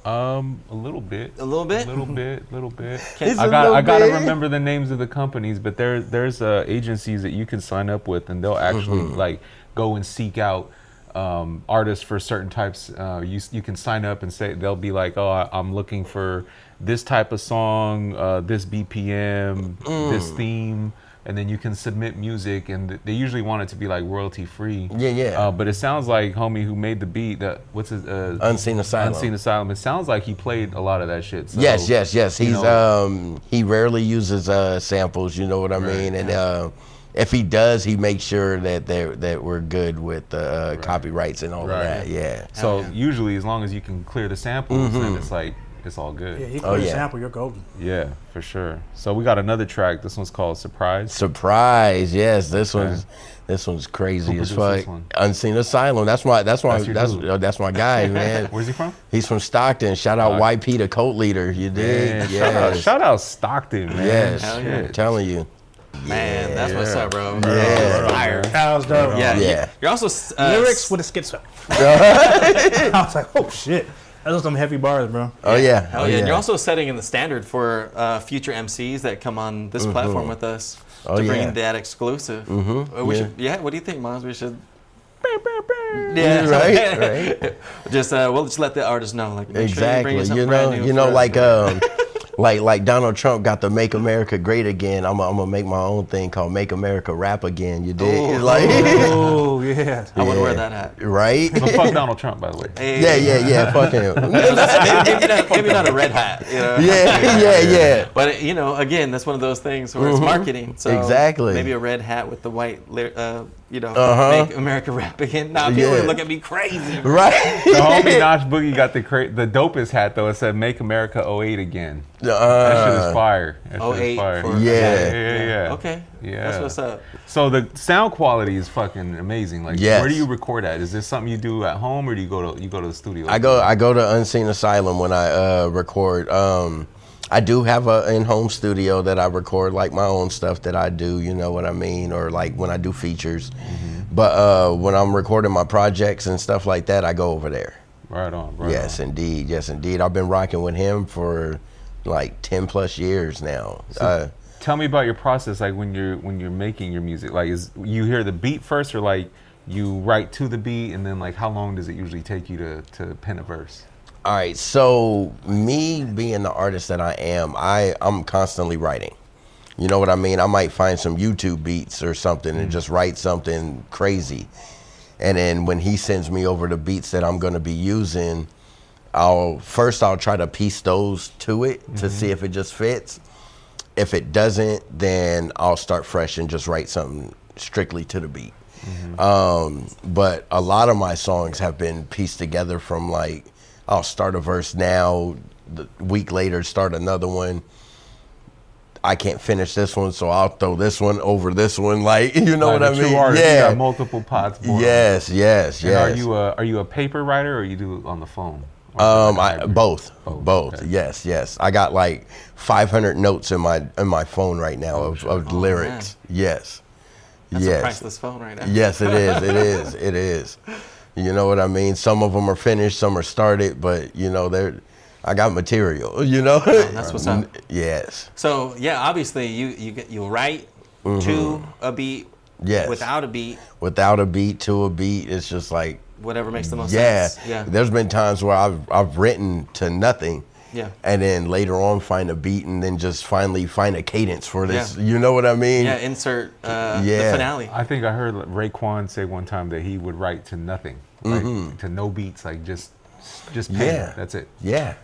A little bit. A little bit. I gotta remember the names of the companies, but there's agencies that you can sign up with, and they'll actually like go and seek out artists for certain types. You can sign up and say, they'll be like, oh, I'm looking for this type of song, this BPM, this theme. And then you can submit music, and they usually want it to be like royalty free. Yeah. But it sounds like homie who made the beat, what's his Unseen Asylum. Unseen Asylum. It sounds like he played a lot of that shit. So, yes. He's he rarely uses samples. You know what I mean? And if he does, he makes sure that we're good with copyrights and all of that. Yeah. So usually, as long as you can clear the samples, then it's like, it's all good. Yeah, you clear the sample, you're golden. Yeah, for sure. So we got another track. This one's called Surprise. Surprise, yes. This one's crazy as fuck. Unseen Asylum. That's my guy, man. Where's he from? He's from Stockton. Shout out YP, the cult leader. You dig? Yeah. Shout out Stockton, man. Yes, I'm telling you. Man, that's what's up, bro. Yeah. Fire. That was dope. Yeah. You're also lyrics with a schizo. I was like, oh shit. Those are some heavy bars, bro. Oh yeah. Hell yeah. And you're also setting in the standard for future MCs that come on this platform with us to bring that exclusive. We should, what do you think, Mons? We should. Yeah, right. Just we'll just let the artist know, like, make exactly. Sure you bring you know, like Like Donald Trump got the Make America Great Again. I'm gonna make my own thing called Make America Rap Again. You dig? Oh yeah. I would wear that hat. Right? But fuck Donald Trump, by the way. Yeah. Fuck him. maybe not a red hat. You know? Yeah. But you know, again, that's one of those things where it's marketing. So Exactly. maybe a red hat with the white, Make America Rap Again. Now people would look at me crazy. Right. The homie Notch Boogie got the dopest hat though. It said "Make America 08 again." That shit is fire. That shit 08 is fire. for- Yeah. Okay. Yeah. That's what's up. So the sound quality is fucking amazing. Like, Yes. where do you record at? Is this something you do at home, or do you go to the studio? I go to Unseen Asylum when I record. I do have an in-home studio that I record like my own stuff that I do, you know what I mean, or like when I do features. But when I'm recording my projects and stuff like that, I go over there. Right on. Yes, indeed. I've been rocking with him for like 10 plus years now. So tell me about your process, like when you're making your music. Like, is you hear the beat first, or like you write to the beat, and then like how long does it usually take you to pen a verse? All right, so me being the artist that I am, I'm constantly writing. You know what I mean? I might find some YouTube beats or something and just write something crazy. And then when he sends me over the beats that I'm gonna be using, I'll try to piece those to it to see if it just fits. If it doesn't, then I'll start fresh and just write something strictly to the beat. But a lot of my songs have been pieced together from like, I'll start a verse now, the week later start another one. I can't finish this one, so I'll throw this one over this one. Like, you know Like what I a true mean? artist, you got multiple pots. Yes. And are you a paper writer, or you do it on the phone? Both. Okay. Yes. I got like 500 notes in my phone right now of lyrics. Man. Yes. That's a priceless phone right now. Yes, it is. It is. You know what I mean? Some of them are finished, some are started, but you know, I got material, you know? That's what's up. Yes. So yeah, obviously you'll write to a beat. Yes. Without a beat. Without a beat, to a beat, it's just like Whatever makes the most sense. Yeah. There's been times where I've written to nothing. Yeah. And then later on find a beat and then just finally find a cadence for this. Yeah. You know what I mean? Yeah, insert the finale. I think I heard Raekwon say one time that he would write to nothing, like to no beats, like just pen. Yeah. That's it. Yeah.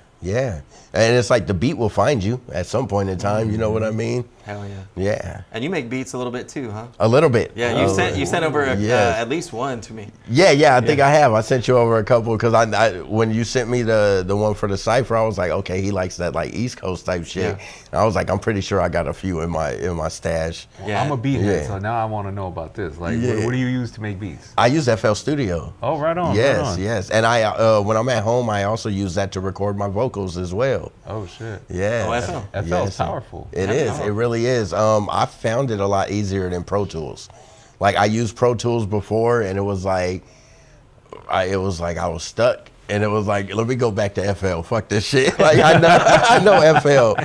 And it's like the beat will find you at some point in time, you know what I mean? Hell yeah. Yeah. And you make beats a little bit too, huh? A little bit. Yeah, you sent over at least one to me. Yeah, I think I have. I sent you over a couple because I when you sent me the one for the Cypher, I was like, okay, he likes that like East Coast type shit. Yeah. And I was like, I'm pretty sure I got a few in my stash. Yeah. I'm a beathead, so now I want to know about this. Like, what do you use to make beats? I use FL Studio. Oh, right on. Yes. And I when I'm at home, I also use that to record my vocals as well. Oh shit. Yeah. Oh, FL is powerful. It is. It really is. I found it a lot easier than Pro Tools. Like I used Pro Tools before, and it was like I was stuck, and it was like, let me go back to FL. Fuck this shit. Like I know FL.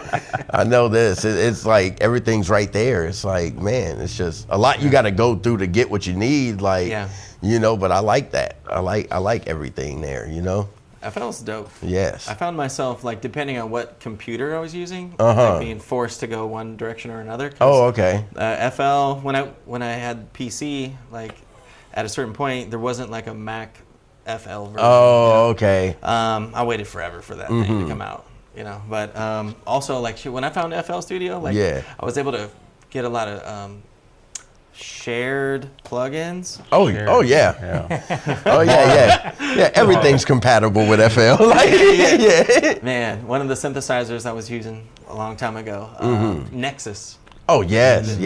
I know this. It's like everything's right there. It's like, man, it's just a lot you got to go through to get what you need. Like, you know. But I like that. I like everything there. You know. FL's dope. Yes. I found myself, like, depending on what computer I was using, like being forced to go one direction or another. Oh, okay. FL, when I had PC, like, at a certain point, there wasn't like a Mac FL version. Oh, okay. I waited forever for that thing to come out, you know. But also, like, when I found FL Studio, like, I was able to get a lot of shared plugins. Oh yeah. Oh yeah. Everything's compatible with FL. Like, Man, one of the synthesizers I was using a long time ago, Nexus. Oh yes.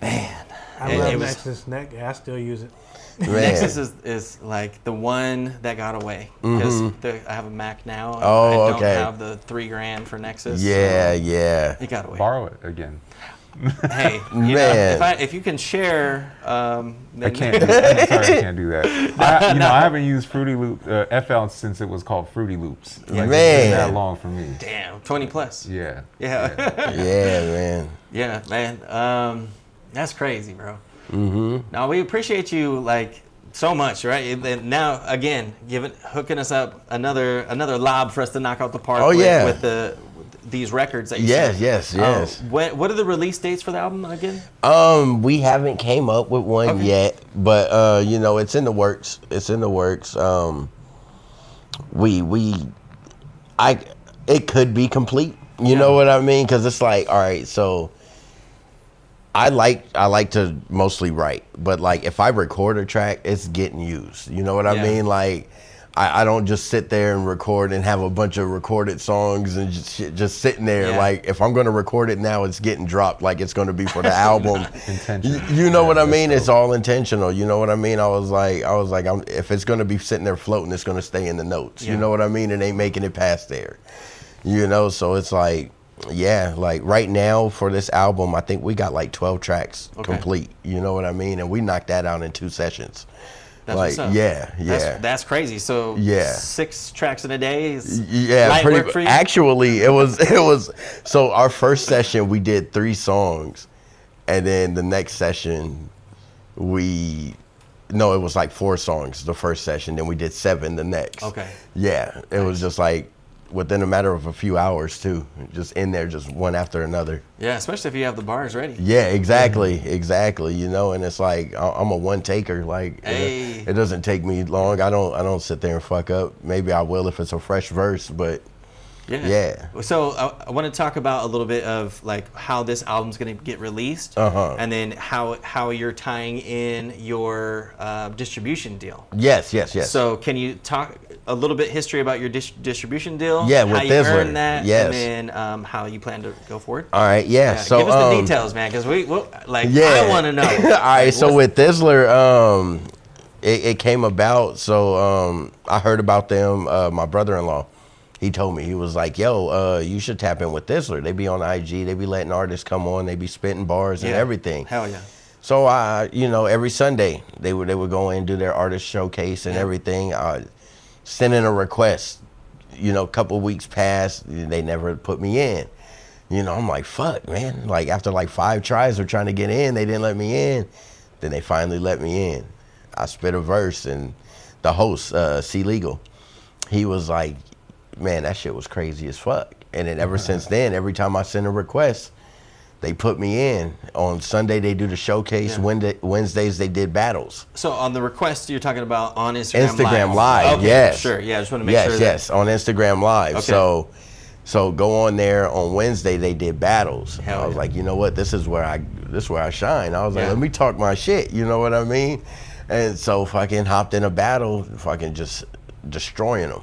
Man, I love Nexus. I still use it. Man. Nexus is like the one that got away because I have a Mac now. And Oh, I don't okay. have the $3,000 for Nexus. Yeah. It got away. Borrow it again. Hey, you know, if you can share, I can't. I'm sorry, I can't do that. I haven't used Fruity Loop FL since it was called Fruity Loops. Like, Man. it's been that long for me. damn, 20 plus. Yeah. Yeah, Man. yeah, man. That's crazy, bro. Now we appreciate you like so much, right? And now again, hooking us up another lob for us to knock out the park. Oh, yeah. with the these records that you Yes. What are the release dates for the album again? We haven't came up with one yet, but you know, it's in the works. It could be complete. You know what I mean? Because it's like, all right, so I like to mostly write, but like if I record a track, it's getting used. You know what I mean? Like I don't just sit there and record and have a bunch of recorded songs and just sitting there. Yeah. Like if I'm going to record it now, it's getting dropped like it's going to be for the album. You know what I mean? It's all intentional. You know what I mean? I was like, if it's going to be sitting there floating, it's going to stay in the notes. Yeah. You know what I mean? It ain't making it past there. You know, so it's like, yeah, like right now for this album, I think we got like 12 tracks complete. You know what I mean? And we knocked that out in 2 sessions. That's like, what's up. Yeah. That's crazy. So 6 tracks in a day is light work for you? Actually, it was. So our first session we did 3 songs, and then the next session it was like 4 songs the first session. Then we did 7 the next. Okay. Yeah, it was just like within a matter of a few hours too, just in there, just one after another. Yeah, especially if you have the bars ready. Yeah, exactly. You know, and it's like I'm a one taker. Like it doesn't take me long. I don't sit there and fuck up. Maybe I will if it's a fresh verse, but yeah. So I want to talk about a little bit of like how this album's going to get released, and then how you're tying in your distribution deal. Yes. So can you talk a little bit history about your distribution deal? Yeah, with how you earned that, and then how you plan to go forward. All right, yeah. So give us the details, man, because I want to know. All right, so with Thizzler, it came about. So I heard about them. My brother-in-law, he told me, he was like, yo, you should tap in with Thizzler. They be on IG. They be letting artists come on. They be spitting bars and everything. Hell yeah. So every Sunday they would go in and do their artist showcase and everything. Send in a request. A couple weeks passed. They never put me in. I'm like, fuck, man. Like after like 5 tries of trying to get in, they didn't let me in. Then they finally let me in. I spit a verse, and the host, C Legal, he was like, man, that shit was crazy as fuck. And then ever since then, every time I send a request, they put me in. On Sunday, they do the showcase. Wednesdays, they did battles. So on the request, you're talking about on Instagram Live. Okay, yes. Sure, yeah, I just want to make sure. Yes, on Instagram Live. Okay. So go on there. On Wednesday, they did battles. I was like, you know what? This is where I shine. I was like, let me talk my shit. You know what I mean? And so fucking hopped in a battle, fucking just destroying them.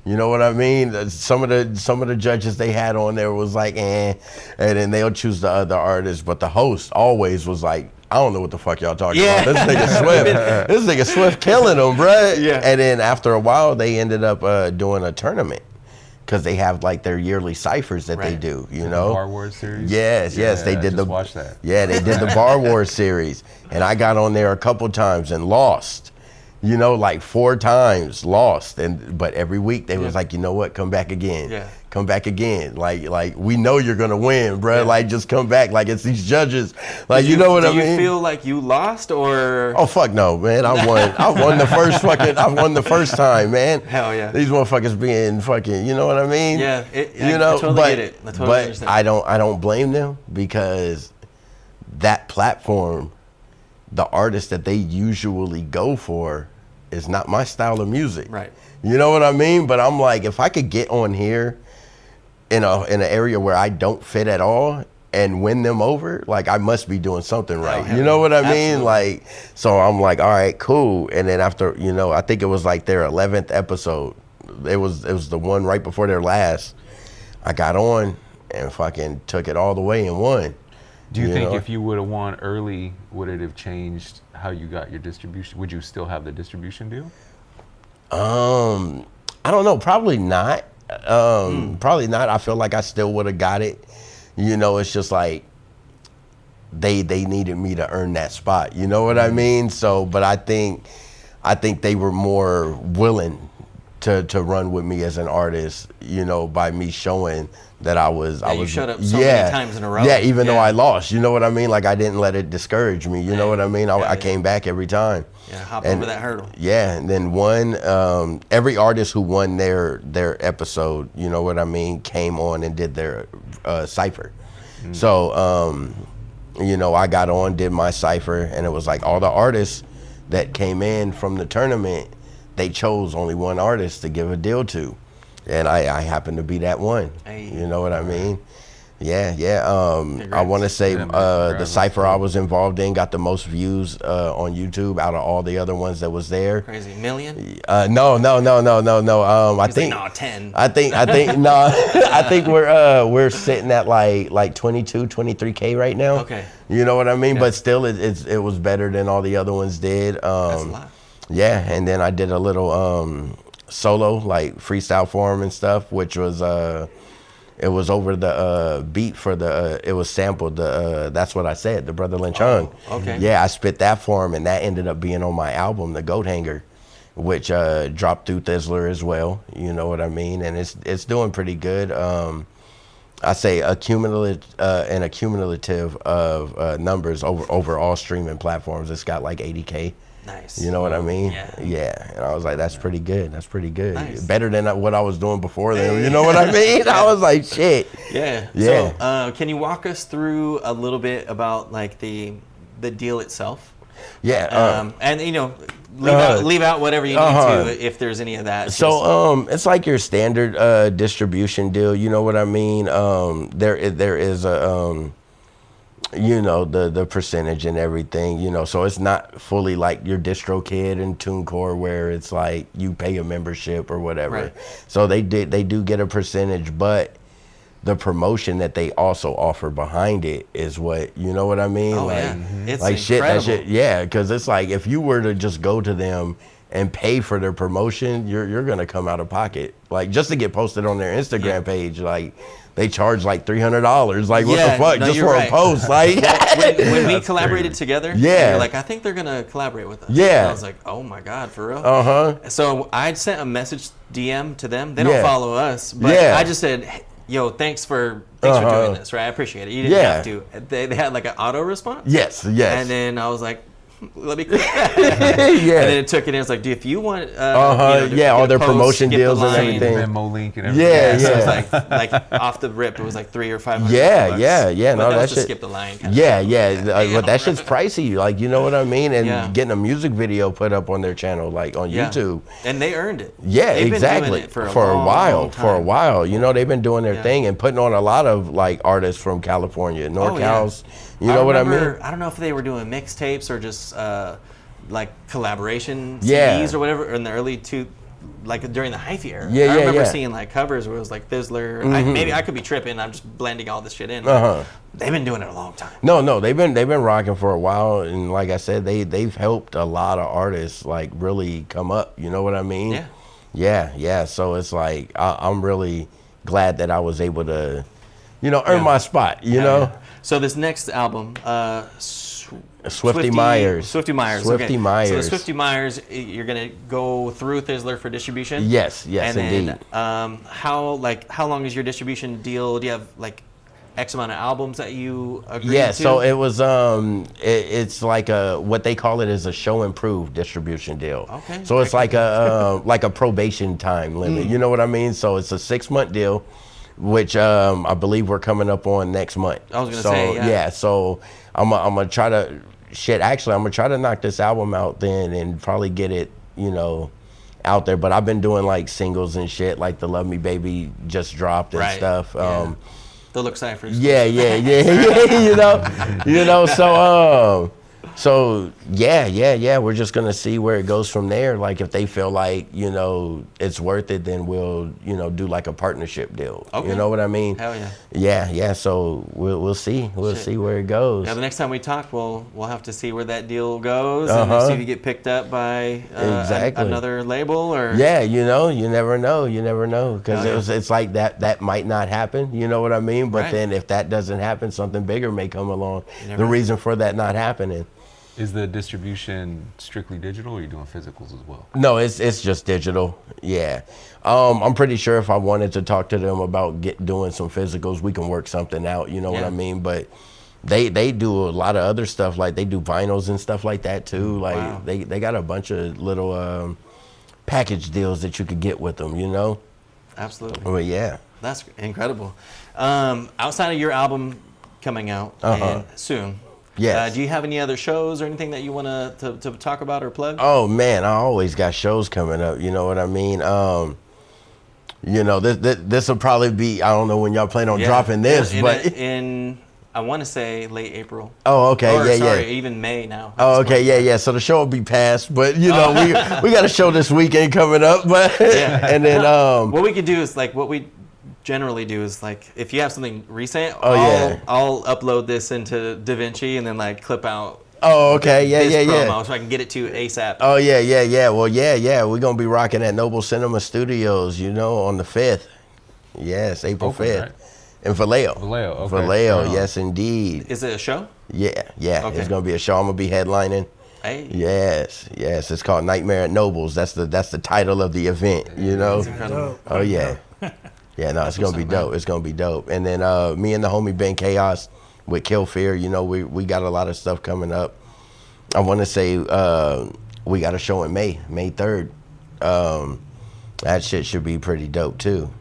You know what I mean? Some of the judges they had on there was like, and then they'll choose the other artists. But the host always was like, I don't know what the fuck y'all talking about. This nigga Swift killing them, bruh. Yeah. And then after a while, they ended up doing a tournament because they have like their yearly ciphers that they do. You know, Bar Wars series. Yes, they did watch that. Yeah, they did the Bar Wars series, and I got on there a couple times and lost. Like 4 times lost, but every week they was like, you know what, come back again. Yeah. Come back again. Like we know you're gonna win, bro. Yeah. Like just come back. Like it's these judges. Like you know what I mean? Do you feel like you lost or? Oh fuck no, man. I won. I won the first time, man. Hell yeah. These motherfuckers being fucking. You know what I mean? Yeah. I totally get it. I totally understand. I don't blame them because that platform, the artist that they usually go for is not my style of music. Right. You know what I mean? But I'm like, if I could get on here in an area where I don't fit at all and win them over, like I must be doing something right. You know what I mean? Like, so I'm like, all right, cool. And then after, I think it was like their 11th episode. It was the one right before their last. I got on and fucking took it all the way and won. Do you think if you would have won early, would it have changed how you got your distribution? Would you still have the distribution deal? I don't know. Probably not. Probably not. I feel like I still would have got it. It's just like they needed me to earn that spot. You know what I mean? So, but I think they were more willing to run with me as an artist, you know, by me showing that I was you showed up so many times in a row. Yeah, even though I lost, you know what I mean? Like I didn't let it discourage me, you know what I mean? I came back every time. Yeah, hop over that hurdle. Yeah, and then every artist who won their episode, you know what I mean, came on and did their cipher. So, you know, I got on, did my cipher, and it was like all the artists that came in from the tournament, they chose only one artist to give a deal to. And I happened to be that one. Hey. You know what I mean? Yeah. I want to say the cipher I was involved in got the most views on YouTube out of all the other ones that was there. Crazy million? No. I think like, no, 10. I think no. I think we're sitting at like 22, 23K right now. Okay. You know what I mean? But still, it was better than all the other ones did. That's a lot. Yeah, and then I did a little solo, like freestyle for him and stuff, which was it was over the beat for the it was sampled the That's What I Said, the Brother Lynch Hung. Okay. Yeah, I spit that for him, and that ended up being on my album, The Goat Hanger, which dropped through Thizzler as well. You know what I mean? And it's doing pretty good. I say a cumulative of numbers over all streaming platforms. It's got like 80K. Nice. You know what I mean? Yeah. And I was like, that's pretty good. That's pretty good. Nice. Better than what I was doing before then. You know what I mean? I was like, shit. Yeah. Yeah. So, can you walk us through a little bit about like the deal itself? Yeah. And you know, leave out whatever you need to if there's any of that. So it's like your standard distribution deal. You know what I mean? There is a you know, the percentage and everything, you know, so it's not fully like your DistroKid and TuneCore where it's like you pay a membership or whatever. Right. So they do get a percentage, but the promotion that they also offer behind it is what, you know what I mean? Oh, like, yeah. It's like incredible. shit, yeah, because it's like if you were to just go to them and pay for their promotion, you're gonna come out of pocket. Like just to get posted on their Instagram page, like they charge like $300. Like what the fuck, just for a post? Like when we collaborated together, you're like, I think they're gonna collaborate with us. Yeah. And I was like, oh my god, for real? So I sent a message DM to them. They don't follow us, but I just said, hey, yo, thanks for doing this, right? I appreciate it. You didn't have to. They had like an auto response. Yes. And then I was like, let me click. And then it took it in. It's like, dude, if you want, all their promotion deals and everything. Venmo link and everything. So it's like off the rip, it was like $300 or $500. Yeah. But No, that that was to shit. skip the line. But that shit's pricey. Like, you know what I mean? And getting a music video put up on their channel, like on YouTube. And they earned it. Yeah, They've exactly. been doing it for a while. You know, they've been doing their thing and putting on a lot of like artists from California, NorCal's. You know what I mean? I don't know if they were doing mixtapes or just like collaboration CDs or whatever in the early like during the hyphy era. I remember seeing like covers where it was like Thizzler. Maybe I could be tripping. I'm just blending all this shit in. They've been doing it a long time. No, they've been rocking for a while, and like I said, they've helped a lot of artists like really come up. You know what I mean? Yeah. So it's like I'm really glad that I was able to, you know, earn my spot. You know. So this next album, Swifty Myers. Swifty Myers. So the Swifty Myers, you're gonna go through Thizzler for distribution. Yes, and indeed. Then, how long is your distribution deal? Do you have like X amount of albums that you agreed to? Yeah, so it was it's like what they call it is a show and prove distribution deal. Okay. So it's like a probation time limit. You know what I mean? So it's a 6-month deal, which I believe we're coming up on next month. I was gonna say, yeah. So I'm gonna try to I'm gonna try to knock this album out then and probably get it, you know, out there. But I've been doing like singles and shit, like the Love Me Baby just dropped and stuff. The Look Cyphers. Yeah. you know. So we're just gonna see where it goes from there. Like if they feel like, you know, it's worth it, then we'll, you know, do like a partnership deal. Okay. You know what I mean? Hell yeah. Yeah. So we'll see. We'll see where it goes. Yeah. The next time we talk, we'll have to see where that deal goes and see if you get picked up by another label or. Yeah. You know, you never know because it's like that might not happen. You know what I mean? But then if that doesn't happen, something bigger may come along. The reason for that not happening. Is the distribution strictly digital, or are you doing physicals as well? No, it's just digital. Yeah. I'm pretty sure if I wanted to talk to them about doing some physicals, we can work something out. You know what I mean? But they do a lot of other stuff. Like they do vinyls and stuff like that too. Like they got a bunch of little package deals that you could get with them. You know? Absolutely. But yeah. That's incredible. Outside of your album coming out and soon. Yes. Do you have any other shows or anything that you want to talk about or plug? Oh man, I always got shows coming up. You know what I mean? You know, this will probably be, I don't know when y'all plan on dropping this, but in I want to say late April. Oh, okay, or, yeah, sorry, yeah. even May now. Oh, okay, yeah. So the show will be past, but you know, we got a show this weekend coming up, but and then what we could do is like what we generally do is like if you have something recent, I'll upload this into DaVinci and then like clip out. Oh, okay, this yeah. promo so I can get it to ASAP. Oh, yeah. Well, yeah. We're gonna be rocking at Noble Cinema Studios, you know, on the 5th. Yes, April 5th. Right? In Vallejo. Okay. Vallejo, yes, indeed. Is it a show? Yeah. Okay. It's gonna be a show. I'm gonna be headlining. Hey. Yes. It's called Nightmare at Noble's. That's the title of the event. You know. That's incredible. Oh yeah. Yeah, no, it's gonna be dope. It's gonna be dope. And then me and the homie Ben Chaos with Kill Fear, you know, we got a lot of stuff coming up. I want to say we got a show in May 3rd. That shit should be pretty dope too.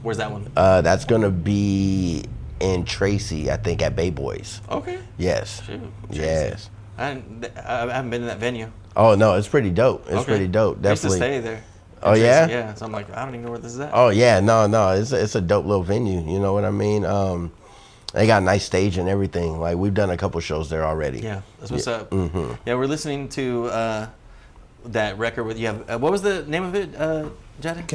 Where's that one? That's gonna be in Tracy, I think, at Bay Boys. Okay. Yes. Shoot, yes. I haven't been in that venue. Oh no, it's pretty dope. It's pretty dope. Definitely. I used to stay there. Oh yeah. Yeah. So I'm like, I don't even know where this is at. Oh yeah, no. It's a dope little venue. You know what I mean? They got a nice stage and everything. Like we've done a couple shows there already. Yeah, that's what's up. Mm-hmm. Yeah, we're listening to that record with you. Have what was the name of it, Jadon?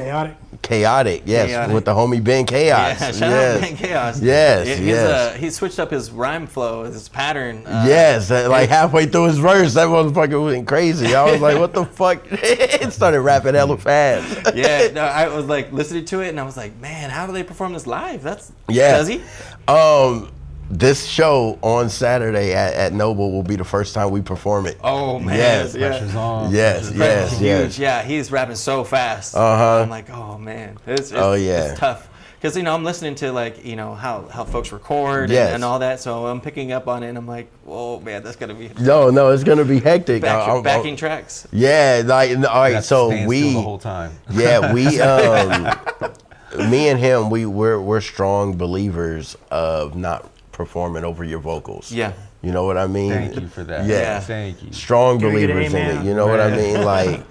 Chaotic, yes, Chaotic. With the homie Ben Chaos. Yeah, shout out Ben Chaos. Yes. He switched up his rhyme flow, his pattern. Like halfway through his verse, that motherfucker went crazy. I was like, what the fuck? It started rapping hella fast. Yeah, no, I was like listening to it and I was like, man, how do they perform this live? Does he? This show on Saturday at Noble will be the first time we perform it. Oh man, yes, pressure's on. Yes. Huge. Yeah, he's rapping so fast. I'm like, oh man, it's tough. Because I'm listening to like how folks record and all that, so I'm picking up on it and I'm like, oh man, that's gonna be no, it's gonna be hectic. Backing tracks. Yeah, like all right, so we the whole time. Yeah, we me and him, we're strong believers of not performing over your vocals. Yeah. You know what I mean? Thank you for that. Yeah. Thank you. Strong believers in it. You know what I mean? Like,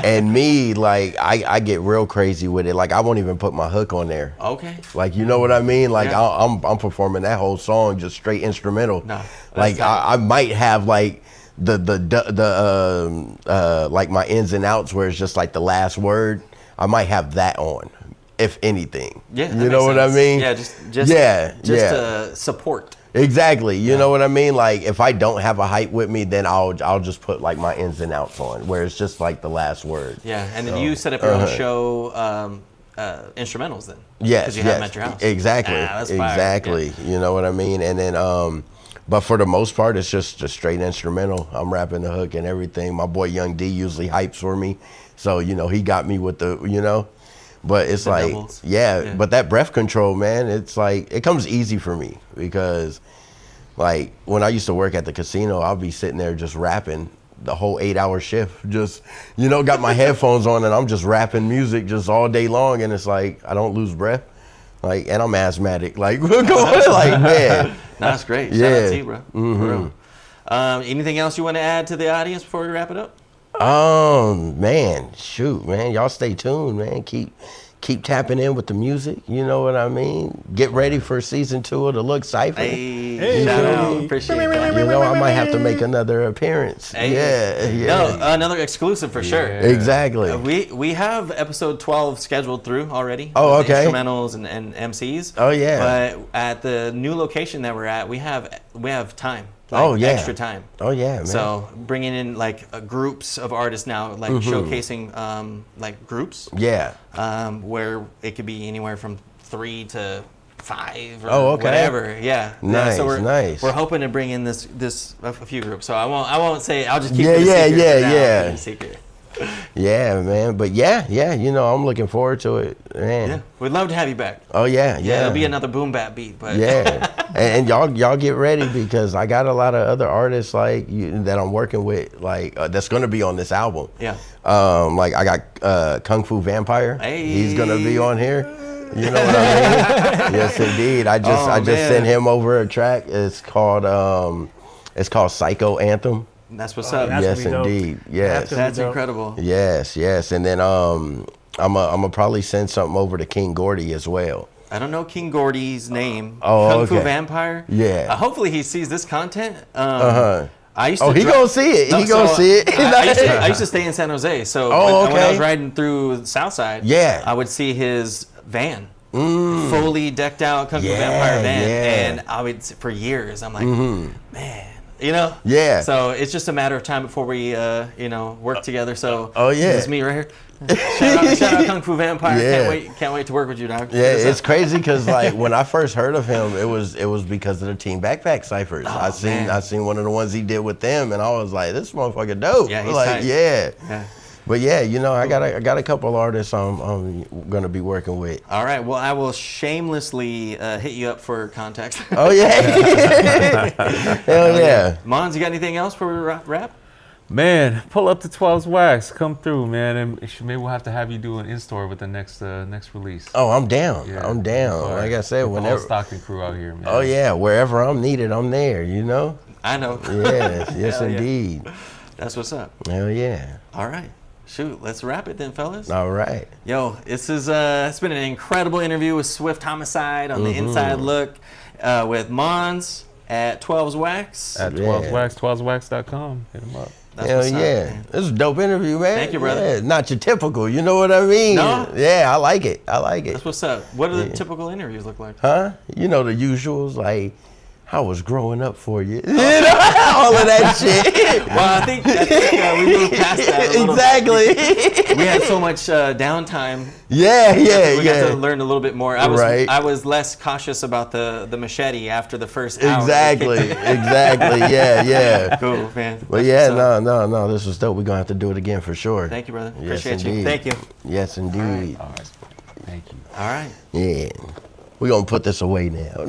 and me, like, I get real crazy with it. Like, I won't even put my hook on there. Okay. Like, you know what I mean? Like, I'm performing that whole song just straight instrumental. No. Like, I might have like the like my ins and outs where it's just like the last word. I might have that on, if anything. Yeah. You know what I mean? Yeah. Just to support. Exactly. You know what I mean? Like if I don't have a hype with me, then I'll just put like my ins and outs on where it's just like the last word. Yeah. And then you set up your own show instrumentals then. Yes. Because you have them at your house. Exactly. That's fire. Exactly. Yeah. You know what I mean? And then but for the most part it's just straight instrumental. I'm rapping the hook and everything. My boy Young D usually hypes for me. So, he got me with the, But it's the like, yeah, but that breath control, man, it's like, it comes easy for me because like when I used to work at the casino, I'll be sitting there just rapping the whole 8-hour shift, just, got my headphones on and I'm just rapping music just all day long. And it's like, I don't lose breath. Like, and I'm asthmatic. Like, we're going like, man. That's great. Shout out to you, bro. Mm-hmm. For real. Anything else you want to add to the audience before we wrap it up? Man, shoot, man, y'all stay tuned, man. Keep tapping in with the music. You know what I mean? Get ready for season 2 of the Look Cypher. Hey, shout out. Appreciate that. I might have to make another appearance. Hey. Yeah. No, another exclusive for sure. Exactly. We have episode 12 scheduled through already. Oh, okay. Instrumentals and MCs. Oh, yeah. But at the new location that we're at, we have time. Extra time. Oh yeah, man. So bringing in like groups of artists now, like showcasing like groups. Yeah. Where it could be anywhere from 3 to 5 or whatever. Yeah. Nice, so we're hoping to bring in this a few groups. So I won't say. I'll just keep it a secret. Yeah, man. But yeah, you know, I'm looking forward to it, man. Yeah, we'd love to have you back. Oh yeah. It'll be another boom bap beat, but and y'all get ready because I got a lot of other artists like you that I'm working with, like that's gonna be on this album. Yeah. Like I got Kung Fu Vampire. Hey. He's gonna be on here. You know what I mean? Yes, indeed. I just sent him over a track. It's called Psycho Anthem. That's what's up. Yes, indeed. Yes. That's incredible. Yes. And then I'm gonna probably send something over to King Gordy as well. I don't know King Gordy's name. Kung Fu Vampire. Yeah. Hopefully he sees this content. I used to. He gonna see it. He gonna see it. I used to stay in San Jose, so when I was riding through Southside, I would see his van. Fully decked out Kung Fu Vampire van, and I would for years. I'm like, man. You know? Yeah. So it's just a matter of time before we, work together. So this is me right here. Shout out Kung Fu Vampire. Can't wait to work with you, dog. Yeah, it's crazy because like when I first heard of him, it was because of the Team Backpack Ciphers. I seen one of the ones he did with them, and I was like, this motherfucker dope. Yeah, he's like tight. Yeah. But yeah, you know, I got a couple artists I'm gonna be working with. All right. Well, I will shamelessly hit you up for contacts. Oh yeah. Hell yeah. Mons, you got anything else for rap? Man, pull up to 12's Wax. Come through, man, and maybe we'll have to have you do an in-store with the next release. Oh, I'm down. Yeah. I'm down. Like I said, whenever. The whole Stockton crew out here, man. Oh yeah, wherever I'm needed, I'm there. You know. I know. Yes, indeed. That's what's up. Hell yeah. All right. Shoot, let's wrap it then, fellas. All right. Yo, it's been an incredible interview with Swift Homicide on the Inside Look with Mons at 12's Wax. At 12's Wax, 12'swax.com. Hit him up. Hell yeah. This is a dope interview, man. Thank you, brother. Yeah, not your typical, you know what I mean? No? Yeah, I like it. That's what's up. What do the typical interviews look like? Huh? You know the usuals, like, how was growing up for you? You know, all of that shit. Well, I think we moved past that a little Exactly. We had so much downtime. Yeah. We got to learn a little bit more. I was less cautious about the machete after the first hour. Exactly. Yeah. Cool, man. But yeah, no, this was dope. We're going to have to do it again for sure. Thank you, brother. Yes, Appreciate indeed. you. Thank you. Yes, indeed. All right. Thank you. All right. Yeah. We're going to put this away now.